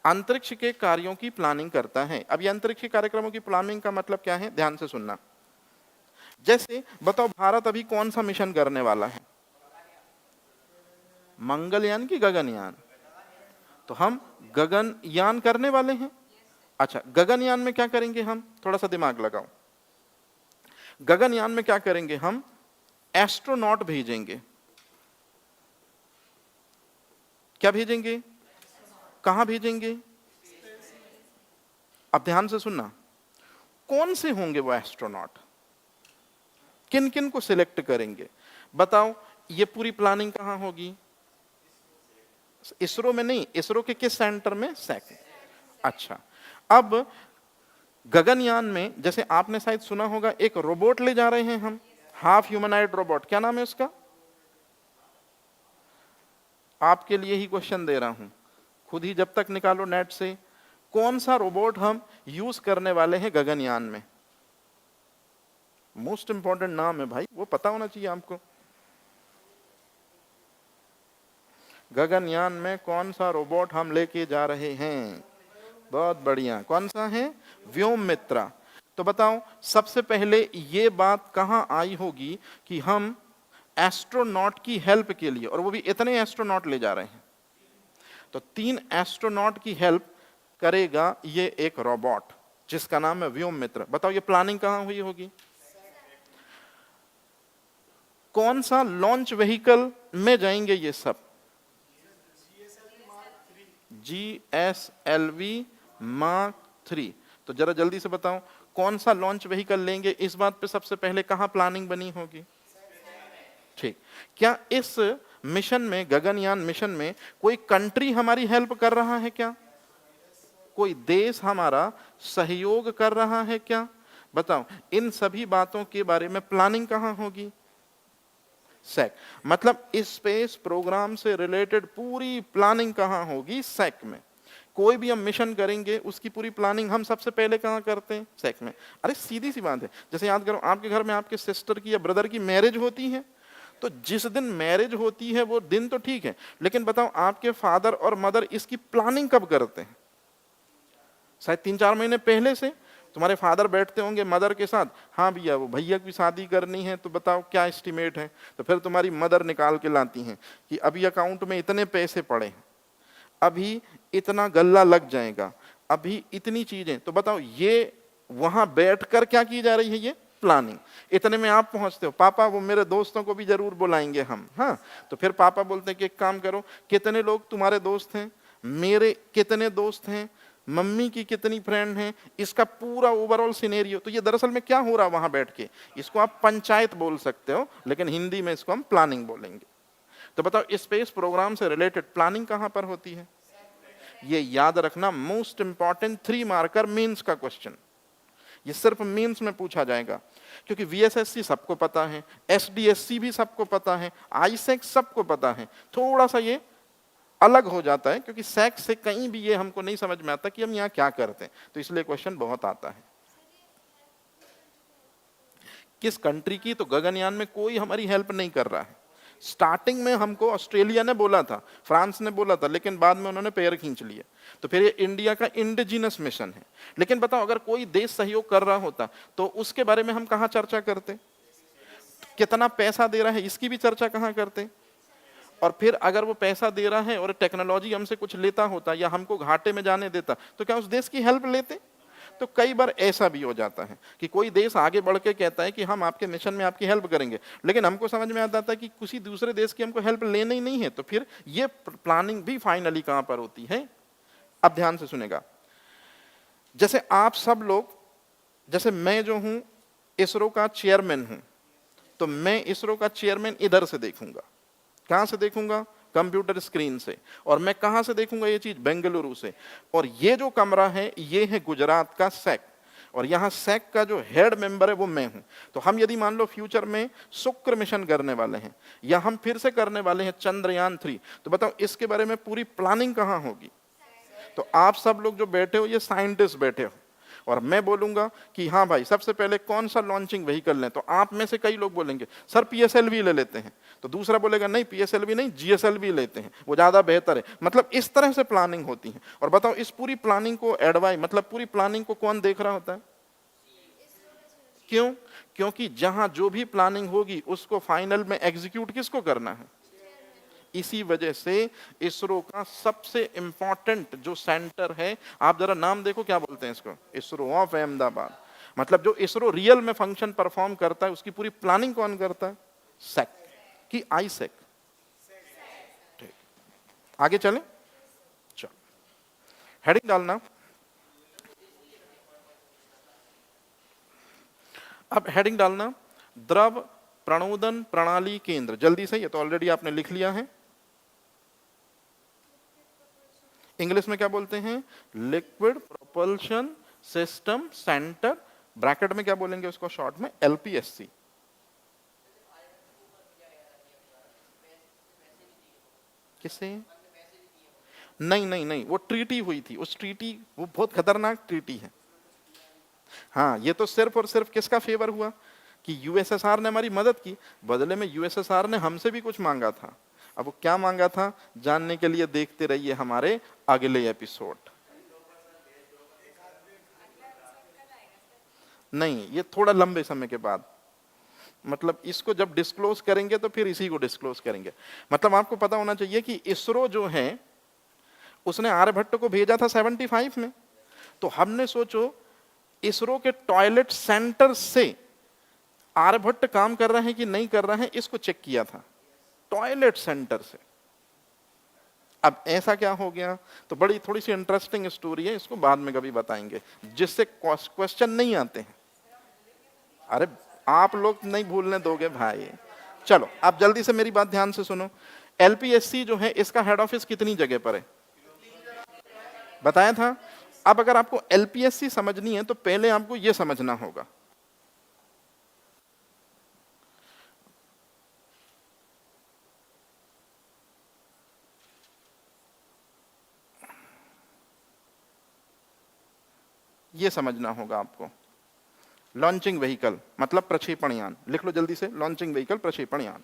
अंतरिक्ष के कार्यों की प्लानिंग करता है। अब ये अंतरिक्ष कार्यक्रमों की प्लानिंग का मतलब क्या है, ध्यान से सुनना। जैसे बताओ, भारत अभी कौन सा मिशन करने वाला है, मंगलयान की गगनयान, तो हम गगनयान करने वाले हैं। अच्छा, गगनयान में क्या करेंगे हम, थोड़ा सा दिमाग लगाओ, गगनयान में क्या करेंगे हम, एस्ट्रोनॉट भेजेंगे। क्या भेजेंगे, कहां भेजेंगे, अब ध्यान से सुनना, कौन से होंगे वो एस्ट्रोनॉट, किन किन को सिलेक्ट करेंगे, बताओ। ये पूरी प्लानिंग कहां होगी, इसरो में नहीं, इसरो के किस सेंटर में, सैक। अच्छा, अब गगनयान में जैसे आपने शायद सुना होगा, एक रोबोट ले जा रहे हैं हम, हाफ ह्यूमनॉइड रोबोट, क्या नाम है उसका, आपके लिए ही क्वेश्चन दे रहा हूं, खुद ही जब तक निकालो नेट से, कौन सा रोबोट हम यूज करने वाले हैं गगनयान में, मोस्ट इंपॉर्टेंट नाम है भाई, वो पता होना चाहिए आपको। गगनयान में कौन सा रोबोट हम लेके जा रहे हैं, बहुत बढ़िया, कौन सा है, व्योममित्रा। तो बताओ, सबसे पहले ये बात कहां आई होगी कि हम एस्ट्रोनॉट की हेल्प के लिए, और वो भी इतने एस्ट्रोनॉट ले जा रहे हैं, तो 3 एस्ट्रोनॉट की हेल्प करेगा ये एक रोबोट जिसका नाम है व्योममित्र। बताओ, ये प्लानिंग कहां हुई होगी, कौन सा लॉन्च व्हीकल में जाएंगे ये सब, GSLV Mark 3। तो जरा जल्दी से बताओ, कौन सा लॉन्च व्हीकल लेंगे, इस बात पे सबसे पहले कहां प्लानिंग बनी होगी, ठीक। क्या इस मिशन में, गगनयान मिशन में, कोई कंट्री हमारी हेल्प कर रहा है क्या, कोई देश हमारा सहयोग कर रहा है क्या, बताओ। इन सभी बातों के बारे में प्लानिंग कहां होगी, सैक। मतलब स्पेस प्रोग्राम से रिलेटेड पूरी प्लानिंग कहां होगी, सैक में। कोई भी हम मिशन करेंगे उसकी पूरी प्लानिंग हम सबसे पहले कहां करते हैं, सैक में। अरे सीधी सी बात है, जैसे याद करो, आपके घर में आपके सिस्टर की या ब्रदर की मैरिज होती है, तो जिस दिन मैरिज होती है वो दिन तो ठीक है, लेकिन बताओ आपके फादर और मदर इसकी प्लानिंग कब करते हैं, शायद 3-4 महीने पहले से। तुम्हारे फादर बैठते होंगे मदर के साथ, हाँ भैया वो भैया की शादी करनी है, तो बताओ क्या एस्टिमेट है, तो फिर तुम्हारी मदर निकाल के लाती हैं कि अभी अकाउंट में इतने पैसे पड़े हैं, अभी इतना गल्ला लग जाएगा, अभी इतनी चीजें। तो बताओ, ये वहां बैठकर क्या की जा रही है, ये प्लानिंग। इतने में आप पहुंचते हो, पापा वो मेरे दोस्तों को भी जरूर बुलाएंगे हम, हाँ। तो फिर पापा बोलते हैं कि एक काम करो, कितने लोग तुम्हारे दोस्त हैं, मेरे कितने दोस्त हैं, मम्मी की कितनी फ्रेंड हैं, इसका पूरा ओवरऑल सिनेरियो। तो ये दरअसल में क्या हो रहा है वहां बैठ के, इसको आप पंचायत बोल सकते हो, लेकिन हिंदी में इसको हम प्लानिंग बोलेंगे। तो बताओ स्पेस प्रोग्राम से रिलेटेड प्लानिंग कहां पर होती है? ये याद रखना, मोस्ट इंपॉर्टेंट 3 मार्कर मीन्स का क्वेश्चन, ये सिर्फ मीन्स में पूछा जाएगा। क्योंकि वीएसएससी सबको पता है, एसडीएससी भी सबको पता है, आईसेक सबको पता है, थोड़ा सा ये अलग हो जाता है क्योंकि सेक से कहीं भी ये हमको नहीं समझ में आता कि हम यहाँ क्या करते हैं, तो इसलिए क्वेश्चन बहुत आता है। किस कंट्री की? तो गगनयान में कोई हमारी हेल्प नहीं कर रहा है। स्टार्टिंग में हमको ऑस्ट्रेलिया ने बोला था, फ्रांस ने बोला था, लेकिन बाद में उन्होंने पैर खींच लिए। तो फिर ये इंडिया का इंडिजिनस मिशन है। लेकिन बताओ अगर कोई देश सहयोग कर रहा होता तो उसके बारे में हम कहाँ चर्चा करते? कितना पैसा दे रहा है इसकी भी चर्चा कहाँ करते? और फिर अगर वो पैसा दे रहा है और टेक्नोलॉजी हमसे कुछ लेता होता या हमको घाटे में जाने देता तो क्या उस देश की हेल्प लेते? तो कई बार ऐसा भी हो जाता है कि कोई देश आगे बढ़ के कहता है कि हम आपके मिशन में आपकी हेल्प करेंगे, लेकिन हमको समझ में आता था कि किसी दूसरे देश की हमको हेल्प लेनी ही नहीं है। तो फिर ये प्लानिंग भी फाइनली कहां पर होती है? अब ध्यान से सुनेगा। जैसे आप सब लोग, जैसे मैं जो हूं इसरो का चेयरमैन हूं, तो मैं इसरो का चेयरमैन इधर से देखूंगा। कहां से देखूंगा? कंप्यूटर स्क्रीन से। और मैं कहां से देखूंगा ये चीज? बेंगलुरु से। और ये जो कमरा है ये है गुजरात का सेक, और यहां सेक का जो हेड मेंबर है वो मैं हूं। तो हम यदि मान लो फ्यूचर में शुक्र मिशन करने वाले हैं या हम फिर से करने वाले हैं चंद्रयान 3, तो बताओ इसके बारे में पूरी प्लानिंग कहां होगी? तो आप सब लोग जो बैठे हो ये साइंटिस्ट बैठे हो, और मैं बोलूंगा कि हाँ भाई सबसे पहले कौन सा लॉन्चिंग व्हीकल लें, तो आप में से कई लोग बोलेंगे सर पीएसएलवी ले लेते हैं, तो दूसरा बोलेगा नहीं पीएसएलवी नहीं जीएसएलवी लेते हैं, वो ज्यादा बेहतर है। मतलब इस तरह से प्लानिंग होती है। और बताओ इस पूरी प्लानिंग को एडवाइस, मतलब पूरी प्लानिंग को कौन देख रहा होता है? क्यों? क्योंकि जहां जो भी प्लानिंग होगी उसको फाइनल में एग्जीक्यूट किसको करना है? इसी वजह से इसरो का सबसे इंपॉर्टेंट जो सेंटर है, आप जरा नाम देखो क्या बोलते हैं इसको, इसरो ऑफ अहमदाबाद। मतलब जो इसरो रियल में फंक्शन परफॉर्म करता है उसकी पूरी प्लानिंग कौन करता है? सेक की आईसेक। ठीक, आगे चलें। चलो हेडिंग डालना। अब हेडिंग डालना, द्रव प्रणोदन प्रणाली केंद्र। जल्दी से, ये तो ऑलरेडी आपने लिख लिया है। इंग्लिश में क्या बोलते हैं? Liquid propulsion system centre, bracket में क्या बोलेंगे उसको शॉर्ट में? एलपीएससी। किससे? नहीं नहीं नहीं, वो ट्रीटी हुई थी, उस ट्रीटी, वो बहुत खतरनाक ट्रीटी है। हाँ, ये तो सिर्फ और सिर्फ किसका फेवर हुआ कि यूएसएसआर ने हमारी मदद की, बदले में यूएसएसआर ने हमसे भी कुछ मांगा था। अब वो क्या मांगा था जानने के लिए देखते रहिए हमारे अगले एपिसोड। नहीं, ये थोड़ा लंबे समय के बाद, मतलब इसको जब डिस्क्लोज करेंगे तो फिर इसी को डिस्क्लोज करेंगे। मतलब आपको पता होना चाहिए कि इसरो जो है उसने आर्यभट्ट को भेजा था 75 में। तो हमने सोचो इसरो के टॉयलेट सेंटर से आर्यभट्ट काम कर रहे हैं कि नहीं कर रहे हैं, इसको चेक किया था टॉयलेट सेंटर से। अब ऐसा क्या हो गया? तो बड़ी थोड़ी सी इंटरेस्टिंग स्टोरी है, इसको बाद में कभी बताएंगे, जिससे क्वेश्चन नहीं आते हैं। अरे आप लोग नहीं भूलने दोगे भाई। चलो आप जल्दी से मेरी बात ध्यान से सुनो। एलपीएससी जो है इसका हेड ऑफिस कितनी जगह पर है? बताया था। अब अगर आपको एलपीएससी समझनी है तो पहले आपको यह समझना होगा, ये समझना होगा आपको। लॉन्चिंग व्हीकल मतलब प्रक्षेपण यान। लिख लो जल्दी से, लॉन्चिंग व्हीकल प्रक्षेपण यान।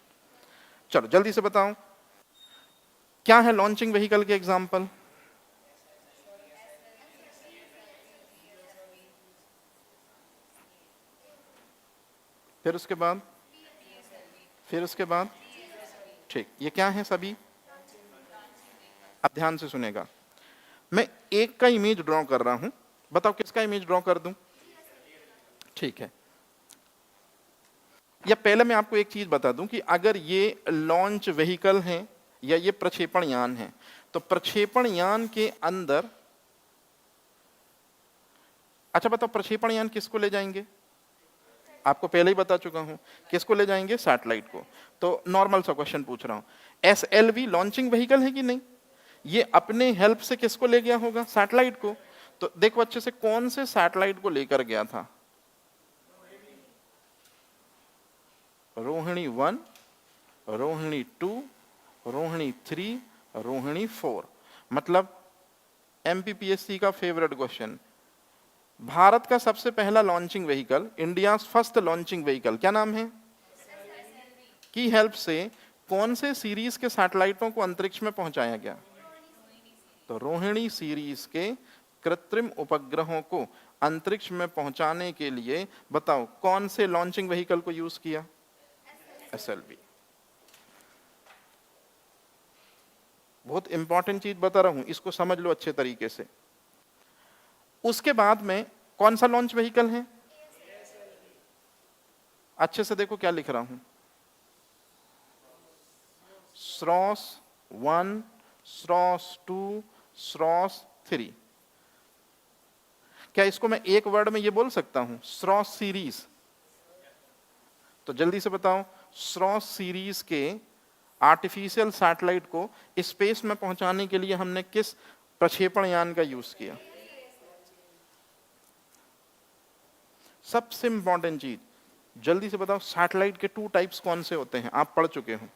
चलो जल्दी से बताओ क्या है लॉन्चिंग व्हीकल के एग्जांपल? फिर उसके बाद, फिर उसके बाद, ठीक, ये क्या है सभी? अब ध्यान से सुनेगा, मैं एक का इमेज ड्रॉ कर रहा हूं, बताओ किसका इमेज ड्रॉ कर दूं? ठीक है, या पहले मैं आपको एक चीज बता दूं कि अगर ये लॉन्च व्हीकल है या ये प्रक्षेपण यान है, तो प्रक्षेपण यान के अंदर अच्छा बताओ, प्रक्षेपण यान किसको ले जाएंगे? आपको पहले ही बता चुका हूं, किसको ले जाएंगे? सैटेलाइट को। तो नॉर्मल सा क्वेश्चन पूछ रहा हूं, SLV लॉन्चिंग व्हीकल है कि नहीं? ये अपने हेल्प से किसको ले गया होगा? सैटेलाइट को। तो देखो अच्छे से, कौन से सैटेलाइट को लेकर गया था? रोहिणी 1, रोहिणी 2, रोहिणी 3, रोहिणी 4। मतलब MPPSC का फेवरेट क्वेश्चन, भारत का सबसे पहला launching vehicle, India first launching vehicle, क्या नाम है? की हेल्प से कौन से सीरीज के सैटेलाइटों को अंतरिक्ष में पहुंचाया गया? तो रोहिणी सीरीज के कृत्रिम उपग्रहों को अंतरिक्ष में पहुंचाने के लिए बताओ कौन से लॉन्चिंग व्हीकल को यूज किया? SLV। बहुत इंपॉर्टेंट चीज बता रहा हूं, इसको समझ लो अच्छे तरीके से। उसके बाद में कौन सा लॉन्च व्हीकल है? अच्छे से देखो क्या लिख रहा हूं, SROS 1, SROS 2, SROS 3। क्या इसको मैं एक वर्ड में ये बोल सकता हूं, SROS सीरीज? तो जल्दी से बताओ, SROS सीरीज के आर्टिफिशियल सैटेलाइट को स्पेस में पहुंचाने के लिए हमने किस प्रक्षेपण यान का यूज किया? सबसे इंपॉर्टेंट चीज, जल्दी से बताओ, सैटेलाइट के 2 टाइप्स कौन से होते हैं? आप पढ़ चुके हो।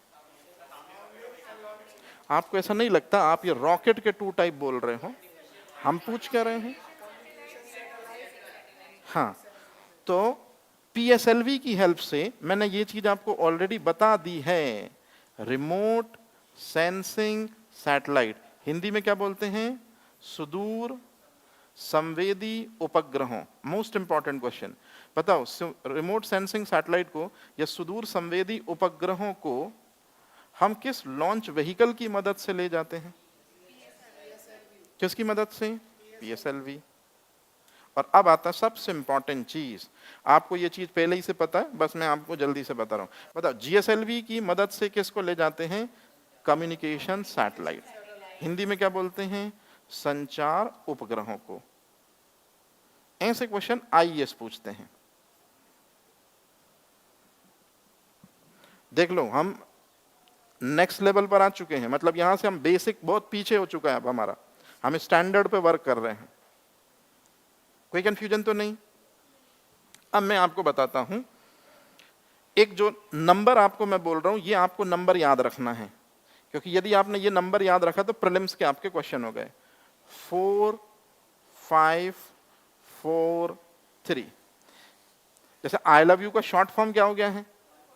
आपको ऐसा नहीं लगता आप ये रॉकेट के 2 टाइप बोल रहे हो? हम पूछ क्या रहे हैं? हाँ, तो PSLV की हेल्प से मैंने ये चीज आपको ऑलरेडी बता दी है, रिमोट सेंसिंग सैटेलाइट, हिंदी में क्या बोलते हैं? सुदूर संवेदी उपग्रहों। मोस्ट इंपॉर्टेंट क्वेश्चन, बताओ रिमोट सेंसिंग सैटेलाइट को या सुदूर संवेदी उपग्रहों को हम किस लॉन्च व्हीकल की मदद से ले जाते हैं? किसकी मदद से? PSLV। और अब आता है सबसे इंपॉर्टेंट चीज, आपको ये चीज पहले ही से पता है, बस मैं आपको जल्दी से बता रहा हूं। बताओ GSLV की मदद से किसको ले जाते हैं? कम्युनिकेशन सैटेलाइट, हिंदी में क्या बोलते हैं? संचार उपग्रहों को। ऐसे क्वेश्चन IAS पूछते हैं। देख लो, हम नेक्स्ट लेवल पर आ चुके हैं, मतलब यहां से हम बेसिक बहुत पीछे हो चुका है, अब हमारा, हम स्टैंडर्ड पे वर्क कर रहे हैं। कोई कंफ्यूजन तो नहीं? अब मैं आपको बताता हूं, एक जो नंबर आपको मैं बोल रहा हूं, ये आपको नंबर याद रखना है, क्योंकि यदि आपने ये नंबर याद रखा तो प्रीलिम्स के आपके क्वेश्चन हो गए। 4, 5, 4, 3। जैसे आई लव यू का शॉर्ट फॉर्म क्या हो गया है?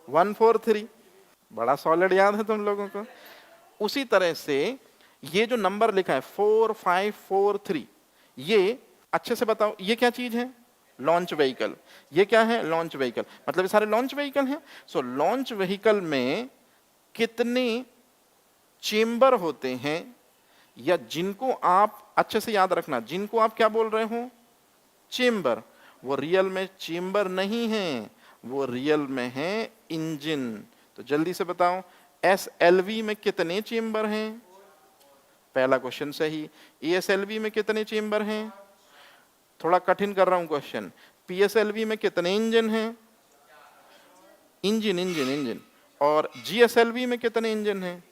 1, 4, 3। बड़ा सॉलिड याद है तुम लोगों को। उसी तरह से ये जो नंबर लिखा है 4, 5, 4, 3, ये अच्छे से बताओ, ये क्या चीज है? Launch vehicle. ये क्या है? Launch vehicle. मतलब ये सारे लॉन्च व्हीकल हैं। सो लॉन्च व्हीकल में कितने चेंबर होते हैं, या जिनको आप अच्छे से याद रखना, जिनको आप क्या बोल रहे हो? चेंबर। वो रियल में चेंबर नहीं है, वो रियल में है इंजन। तो जल्दी से बताओ, SLV में कितने चेंबर हैं? पहला क्वेश्चन सही। ASLV में कितने चेंबर हैं? थोड़ा कठिन कर रहा हूं क्वेश्चन। PSLV में कितने इंजन हैं? Engine engine engine. और GSLV में कितने इंजन हैं?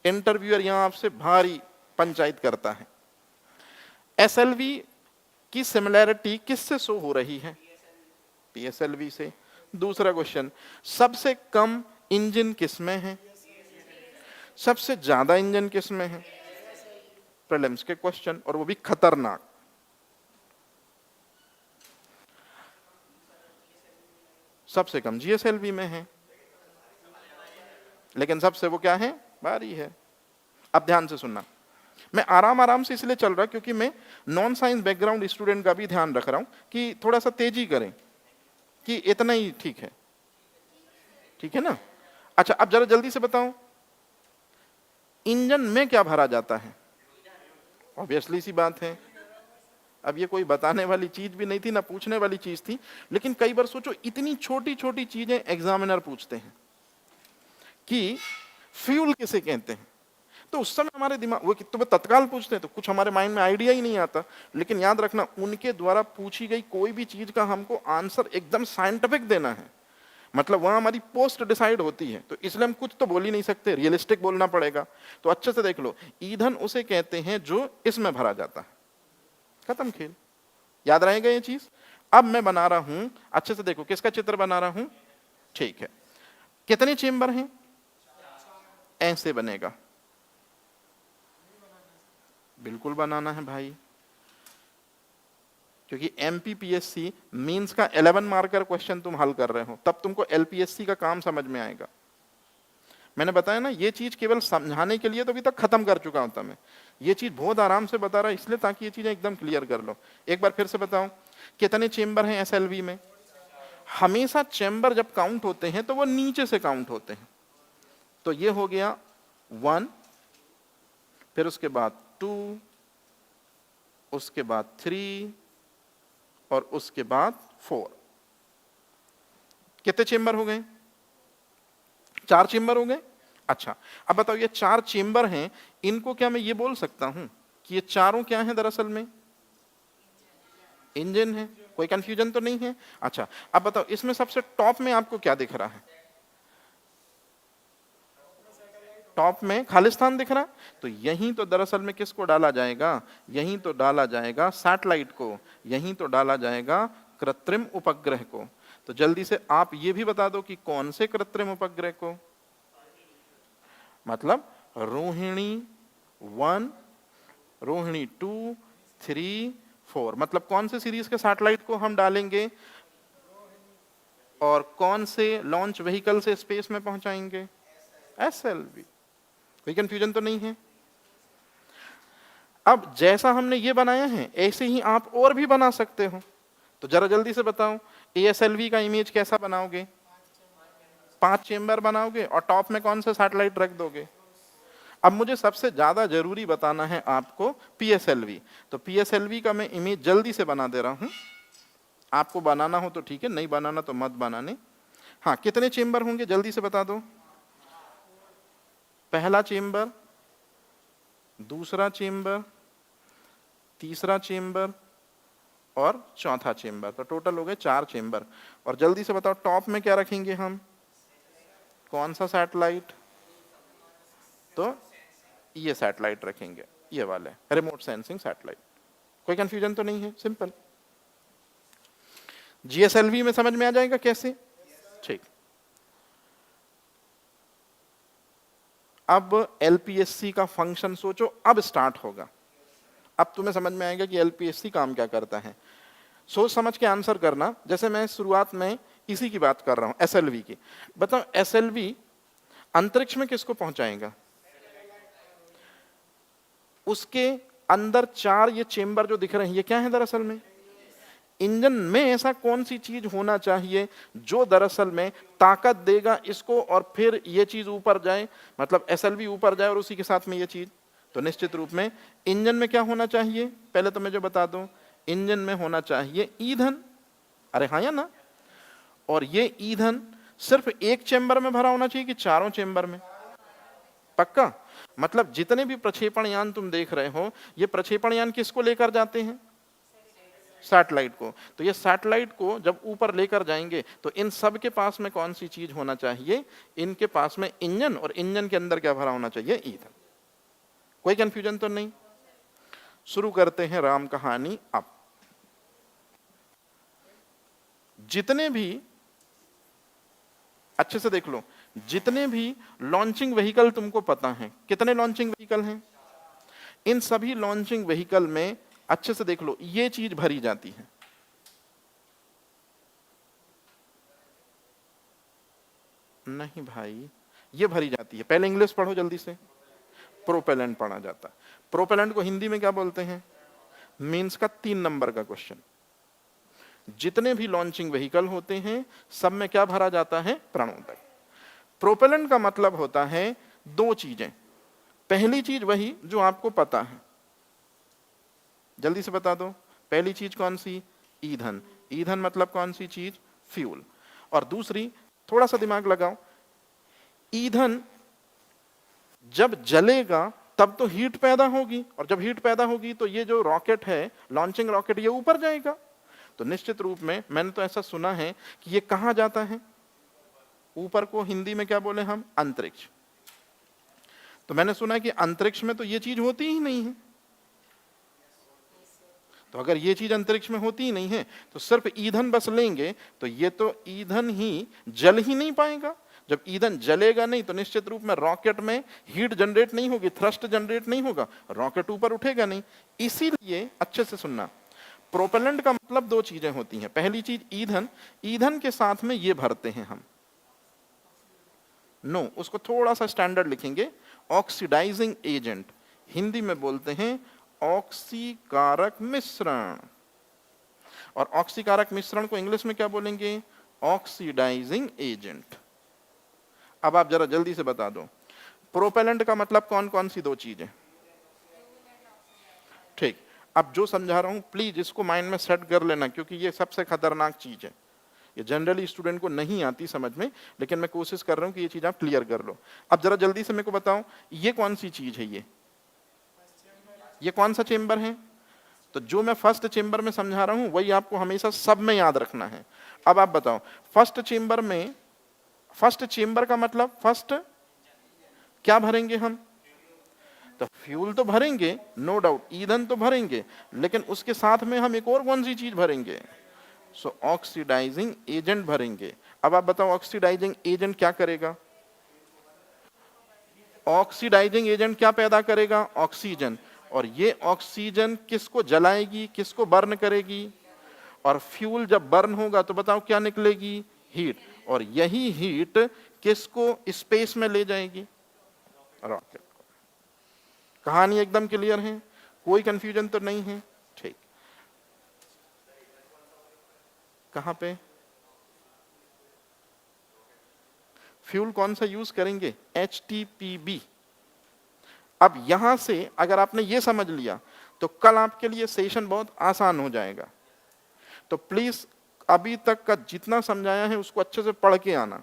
इंटरव्यूअर यहां आपसे भारी पंचायत करता है। SLV की सिमिलैरिटी किससे शो हो रही है? PSLV से। दूसरा क्वेश्चन, सबसे कम इंजन किसमें है? सबसे ज्यादा इंजन किसमें है? प्रीलिम्स के क्वेश्चन, और वो भी खतरनाक। सबसे कम GSLV में है, लेकिन सबसे वो क्या है? भारी है। अब ध्यान से सुनना, मैं आराम आराम से इसलिए चल रहा क्योंकि मैं नॉन साइंस बैकग्राउंड स्टूडेंट का भी ध्यान रख रहा हूं कि थोड़ा सा तेजी करें, कि इतना ही ठीक है। ठीक है ना? अच्छा, अब जरा जल्दी से बताओ, इंजन में क्या भरा जाता है? ऑब्वियसली सी बात है। अब ये कोई बताने वाली चीज भी नहीं थी, ना पूछने वाली चीज थी, लेकिन कई बार सोचो, इतनी छोटी छोटी चीजें एग्जामिनर पूछते हैं कि फ्यूल किसे कहते हैं। तो उस समय हमारे दिमाग, वो तुम्हें तत्काल पूछते हैं तो कुछ हमारे माइंड में आइडिया ही नहीं आता, लेकिन याद रखना उनके द्वारा पूछी गई कोई भी चीज का हमको आंसर एकदम साइंटिफिक देना है, मतलब वहां हमारी पोस्ट डिसाइड होती है, तो इसलिए हम कुछ तो बोल ही नहीं सकते, रियलिस्टिक बोलना पड़ेगा। तो अच्छे से देख लो, ईंधन उसे कहते हैं जो इसमें भरा जाता है, खत्म खेल, याद रहेगा ये चीज। अब मैं बना रहा हूं, अच्छे से देखो किसका चित्र बना रहा हूं, ठीक है। कितने चेंबर हैं, ऐसे बनेगा, बिल्कुल बनाना है भाई, क्योंकि एमपीपीएससी मींस का 11 मार्कर क्वेश्चन तुम हल कर रहे हो, तब तुमको एलपीएससी का काम समझ में आएगा। मैंने बताया ना, ये चीज केवल समझाने के लिए तो अभी तक खत्म कर चुका हूं था मैं, ये चीज बहुत आराम से बता रहा इसलिए ताकि ये चीजें एकदम क्लियर कर लो। एक बार फिर से बताओ, कितने चेंबर हैं एसएलवी में? हमेशा चेंबर जब काउंट होते हैं तो वो नीचे से काउंट होते हैं, तो ये हो गया 1, फिर उसके बाद 2, उसके बाद 3 और उसके बाद 4। कितने चेंबर हो गए? 4 चेंबर हो गए। अच्छा, अब बताओ ये 4 चेंबर हैं, इनको क्या मैं ये बोल सकता हूं कि ये चारों क्या हैं? दरअसल में इंजन है, कोई कंफ्यूजन तो नहीं है। अच्छा, अब बताओ इसमें सबसे टॉप में आपको क्या दिख रहा है? टॉप में खालिस्तान दिख रहा, तो यहीं तो दरअसल में किसको डाला जाएगा? यहीं तो डाला जाएगा सैटेलाइट को, यहीं तो डाला जाएगा कृत्रिम उपग्रह को। तो जल्दी से आप ये भी बता दो कि कौन से कृत्रिम उपग्रह को, मतलब रोहिणी 1, रोहिणी 2, 3, 4, मतलब कौन से सीरीज के सैटेलाइट को हम डालेंगे और कौन से लॉन्च व्हीकल से स्पेस में पहुंचाएंगे? एसएलवी। कोई कंफ्यूजन तो नहीं है? अब जैसा हमने ये बनाया है ऐसे ही आप और भी बना सकते हो, तो जरा जल्दी से बताओ एएसएलवी का इमेज कैसा बनाओगे? 5 चेंबर बनाओगे और टॉप में कौन सा सैटेलाइट रख दोगे? अब मुझे सबसे ज्यादा जरूरी बताना है आपको पीएसएलवी, तो पीएसएलवी का मैं इमेज जल्दी से बना दे रहा हूं, आपको बनाना हो तो ठीक है, नहीं बनाना तो मत बनाने। हाँ, कितने चेंबर होंगे जल्दी से बता दो? पहला चेंबर, दूसरा चेंबर, तीसरा चेंबर और चौथा चेंबर, तो टोटल हो गए 4 चेंबर। और जल्दी से बताओ टॉप में क्या रखेंगे हम? कौन सा सैटेलाइट? तो ये सैटेलाइट रखेंगे, ये वाले रिमोट सेंसिंग सैटेलाइट। कोई कंफ्यूजन तो नहीं है? सिंपल। जीएसएलवी में समझ में आ जाएगा कैसे? ठीक। अब एलपीएससी का फंक्शन सोचो, अब स्टार्ट होगा। अब तुम्हें समझ में आएगा कि एलपीएससी काम क्या करता है। सोच समझ के आंसर करना। जैसे मैं शुरुआत में इसी की बात कर रहा हूं, एसएलवी की। बताओ एसएलवी अंतरिक्ष में किसको पहुंचाएगा? उसके अंदर 4 ये चेंबर जो दिख रहे हैं, ये क्या है दरअसल में? इंजन में ऐसा कौन सी चीज होना चाहिए जो दरअसल में ताकत देगा इसको और फिर ये चीज ऊपर जाए, मतलब एसएलवी ऊपर जाए और उसी के साथ में ये चीज? तो निश्चित रूप में इंजन में क्या होना चाहिए? पहले तो मैं जो बता दूं, इंजन में होना चाहिए ईंधन। अरे हाँ या ना? और ये ईंधन सिर्फ एक चेंबर में भरा होना चाहिए कि चारों चेंबर में? पक्का? मतलब जितने भी प्रक्षेपण यान तुम देख रहे हो, ये प्रक्षेपण यान किसको लेकर जाते हैं? सैटेलाइट को। तो ये सैटेलाइट को जब ऊपर लेकर जाएंगे तो इन सब के पास में कौन सी चीज होना चाहिए? इनके पास में इंजन, और इंजन के अंदर क्या भरा होना चाहिए? ईंधन। कोई कंफ्यूजन तो नहीं? शुरू करते हैं राम कहानी। अब जितने भी, अच्छे से देख लो, जितने भी लॉन्चिंग व्हीकल तुमको पता है, कितने लॉन्चिंग व्हीकल हैं? इन सभी लॉन्चिंग व्हीकल में अच्छे से देख लो, ये चीज भरी जाती है। नहीं भाई, ये भरी जाती है। पहले इंग्लिश पढ़ो जल्दी से। प्रोपेलेंट पढ़ा जाता है। प्रोपेलेंट को हिंदी में क्या बोलते हैं? मींस का 3 नंबर का क्वेश्चन। जितने भी लॉन्चिंग व्हीकल होते हैं सब में क्या भरा जाता है? प्रणोदक। प्रोपेलेंट का मतलब होता है 2 चीजें। पहली चीज वही जो आपको पता है, जल्दी से बता दो। पहली चीज कौन सी? ईंधन। ईंधन मतलब कौन सी चीज? फ्यूल। और दूसरी, थोड़ा सा दिमाग लगाओ, ईंधन जब जलेगा तब तो हीट पैदा होगी, और जब हीट पैदा होगी तो ये जो रॉकेट है, लॉन्चिंग रॉकेट, ये ऊपर जाएगा। तो निश्चित रूप में मैंने तो ऐसा सुना है कि ये कहां जाता है, ऊपर को हिंदी में क्या बोले हम, अंतरिक्ष। तो मैंने सुना है कि अंतरिक्ष में तो ये चीज होती ही नहीं है। तो अगर ये चीज अंतरिक्ष में होती ही नहीं है तो सिर्फ ईंधन बस लेंगे तो ये तो ईंधन ही जल ही नहीं पाएगा। जब ईंधन जलेगा नहीं तो निश्चित रूप में रॉकेट में हीट जनरेट नहीं होगी, थ्रस्ट जनरेट नहीं होगा, रॉकेट ऊपर उठेगा नहीं। इसीलिए अच्छे से सुनना, प्रोपेलेंट का मतलब दो चीजें होती हैं। पहली चीज ईंधन, ईंधन के साथ में ये भरते हैं हम, नो उसको थोड़ा सा स्टैंडर्ड लिखेंगे, ऑक्सीडाइजिंग एजेंट, हिंदी में बोलते हैं ऑक्सीकारक मिश्रण। और ऑक्सीकारक मिश्रण को इंग्लिश में क्या बोलेंगे, ऑक्सीडाइजिंग एजेंट। अब आप जरा जल्दी से बता दो, प्रोपेलेंट का मतलब कौन कौन सी दो चीजें। ठीक, अब जो समझा रहा हूं प्लीज इसको माइंड में सेट कर लेना, क्योंकि ये सबसे खतरनाक चीज है। ये जनरली स्टूडेंट को नहीं आती समझ में, लेकिन मैं कोशिश कर रहा हूं कि ये चीज आप क्लियर कर लो। अब जरा जल्दी से मेरे को बताओ, ये कौन सी चीज है, ये कौन सा चेंबर है। तो जो मैं फर्स्ट चेंबर में समझा रहा हूं वही आपको हमेशा सब में याद रखना है। अब आप बताओ, फर्स्ट चेंबर में, फर्स्ट चेंबर का मतलब फर्स्ट क्या भरेंगे हम, तो फ्यूल तो भरेंगे, नो डाउट, ईंधन तो भरेंगे, लेकिन उसके साथ में हम एक और कौन सी चीज भरेंगे, सो ऑक्सीडाइजिंग एजेंट भरेंगे। अब आप बताओ ऑक्सीडाइजिंग एजेंट क्या करेगा, ऑक्सीडाइजिंग एजेंट क्या पैदा करेगा, ऑक्सीजन। और ये ऑक्सीजन किसको जलाएगी, किसको बर्न करेगी, और फ्यूल जब बर्न होगा तो बताओ क्या निकलेगी, हीट। और यही हीट किसको स्पेस में ले जाएगी, रॉकेट को। कहानी एकदम क्लियर है, कोई कंफ्यूजन तो नहीं है। ठीक, कहां पे फ्यूल कौन सा यूज करेंगे, HTPB। अब यहां से अगर आपने ये समझ लिया तो कल आपके लिए सेशन बहुत आसान हो जाएगा। तो प्लीज अभी तक का जितना समझाया है उसको अच्छे से पढ़ के आना,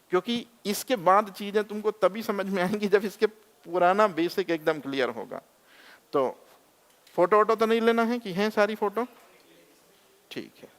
क्योंकि इसके बाद चीजें तुमको तभी समझ में आएंगी जब इसके पुराना बेसिक एकदम क्लियर होगा। तो फोटो वोटो तो नहीं लेना है कि हैं सारी फोटो, ठीक है।